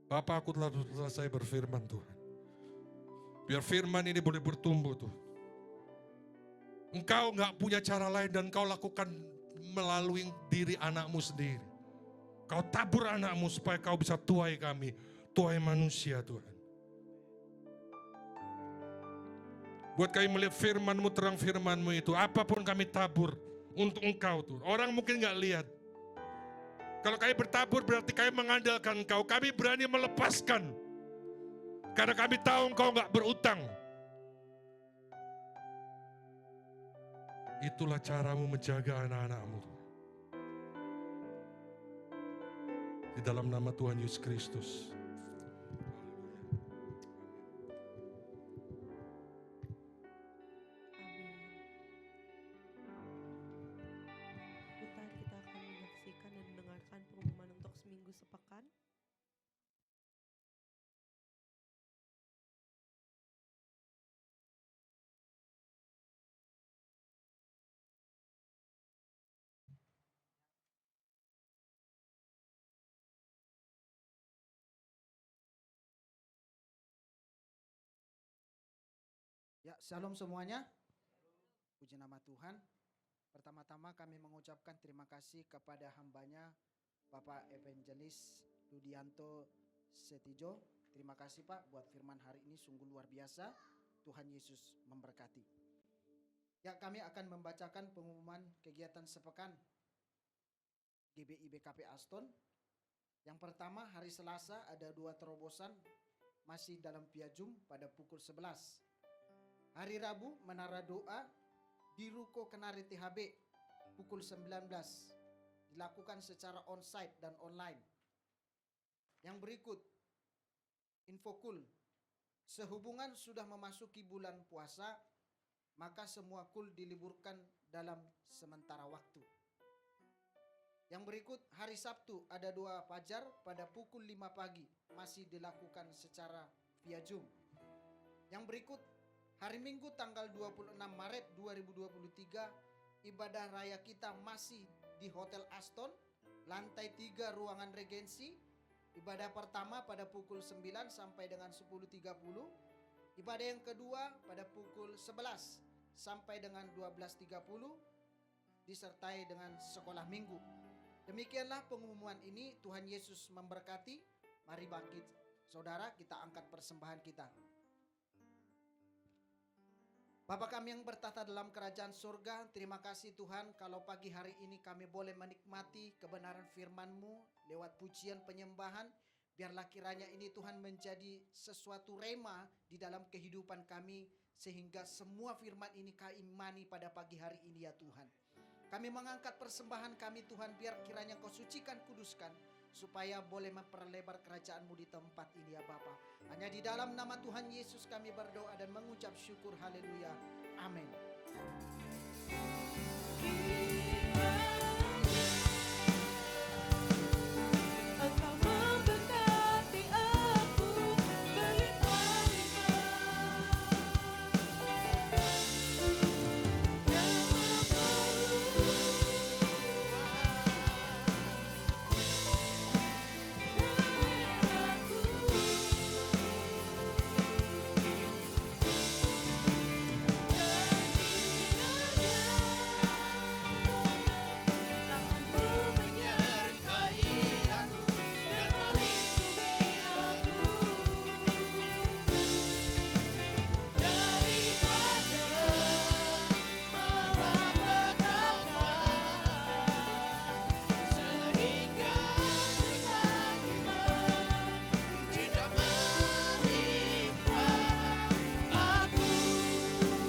Bapa, aku telah selesai berfirman Tuhan. Biar firman ini boleh bertumbuh Tuhan. Engkau gak punya cara lain dan kau lakukan melalui diri anakmu sendiri. Kau tabur anakmu supaya kau bisa tuai kami, tuai manusia Tuhan. Buat kami melihat firman-Mu, terang firman-Mu itu. Apapun kami tabur untuk Engkau Tuhan. Orang mungkin gak lihat. Kalau kami bertabur berarti kami mengandalkan Engkau. Kami berani melepaskan. Karena kami tahu Engkau gak berutang. Itulah caramu menjaga anak-anak-Mu. Di dalam nama Tuhan Yesus Kristus. Kita akan menyaksikan dan mendengarkan pengumuman untuk seminggu sepekan. Ya, shalom semuanya. Puji nama Tuhan. Pertama-tama kami mengucapkan terima kasih kepada hambanya Bapak Evangelis Rudianto Setijo. Terima kasih Pak buat firman hari ini sungguh luar biasa. Tuhan Yesus memberkati. Ya, kami akan membacakan pengumuman kegiatan sepekan GBI BKP Aston. Yang pertama, hari Selasa ada 2 terobosan masih dalam via Zoom pada pukul 11. Hari Rabu menara doa di Ruko Kenari THB pukul 19. Dilakukan secara onsite dan online. Yang berikut, info kul. Sehubungan sudah memasuki bulan puasa, maka semua kul diliburkan dalam sementara waktu. Yang berikut, hari Sabtu ada doa fajar pada pukul 5 pagi, masih dilakukan secara via Zoom. Yang berikut, hari Minggu tanggal 26 Maret 2023, ibadah raya kita masih di Hotel Aston, lantai 3 ruangan Regensi. Ibadah pertama pada pukul 9 sampai dengan 10.30. Ibadah yang kedua pada pukul 11 sampai dengan 12.30, disertai dengan sekolah minggu. Demikianlah pengumuman ini. Tuhan Yesus memberkati. Mari bangkit saudara, kita angkat persembahan kita. Bapa kami yang bertata dalam kerajaan surga, terima kasih Tuhan kalau pagi hari ini kami boleh menikmati kebenaran firman-Mu lewat pujian penyembahan. Biarlah kiranya ini Tuhan menjadi sesuatu rema di dalam kehidupan kami, sehingga semua firman ini kami imani pada pagi hari ini ya Tuhan. Kami mengangkat persembahan kami Tuhan, biar kiranya Kau sucikan, kuduskan, supaya boleh memperlebar kerajaan-Mu di tempat ini ya Bapa. Hanya di dalam nama Tuhan Yesus kami berdoa dan mengucap syukur. Haleluya. Amin. Engkau memberkati aku berlimpah-limpah.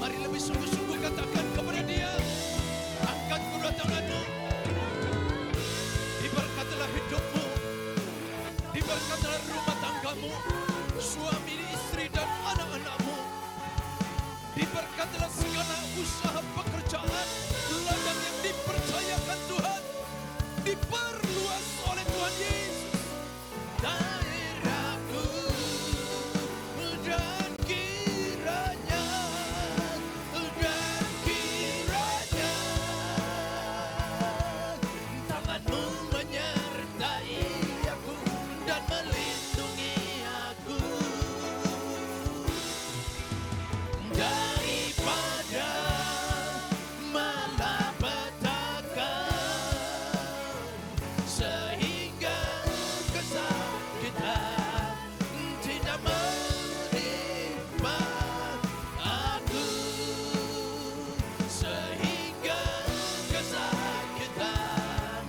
Mari lebih sungguh-sungguh katakan kepada Dia. Angkat kedua tanganmu. Diberkatilah hidupmu. Diberkatilah rumah tanggamu, suami, istri dan anak-anakmu. Diberkatilah segala usaha pekerjaan, ladang yang dipercayakan Tuhan, diperluas oleh Tuhan Yesus. Daerahku dan kiranya tanganmu menyertai aku dan melindungi aku daripada malapetaka, sehingga kesakitan tidak menimpa aku, sehingga kesakitan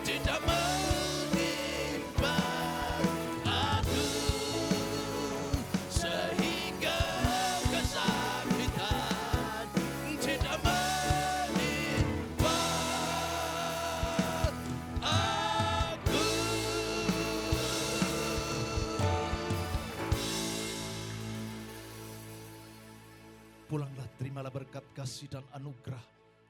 tidak menimpa aku, sehingga kesakitan tidak menimpa aku. Pulanglah, terimalah berkat kasih dan anugerah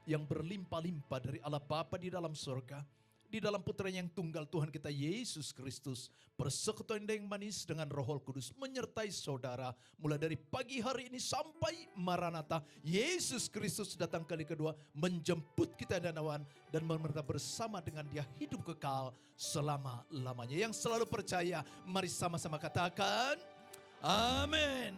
yang berlimpah-limpah dari Allah Bapa di dalam surga, di dalam Putranya yang tunggal Tuhan kita Yesus Kristus, persekutuan yang manis dengan Roh Kudus menyertai saudara mulai dari pagi hari ini sampai Maranatha. Yesus Kristus datang kali kedua menjemput kita dan awan dan memerintah bersama dengan Dia hidup kekal selama-lamanya. Yang selalu percaya, mari sama-sama katakan amin.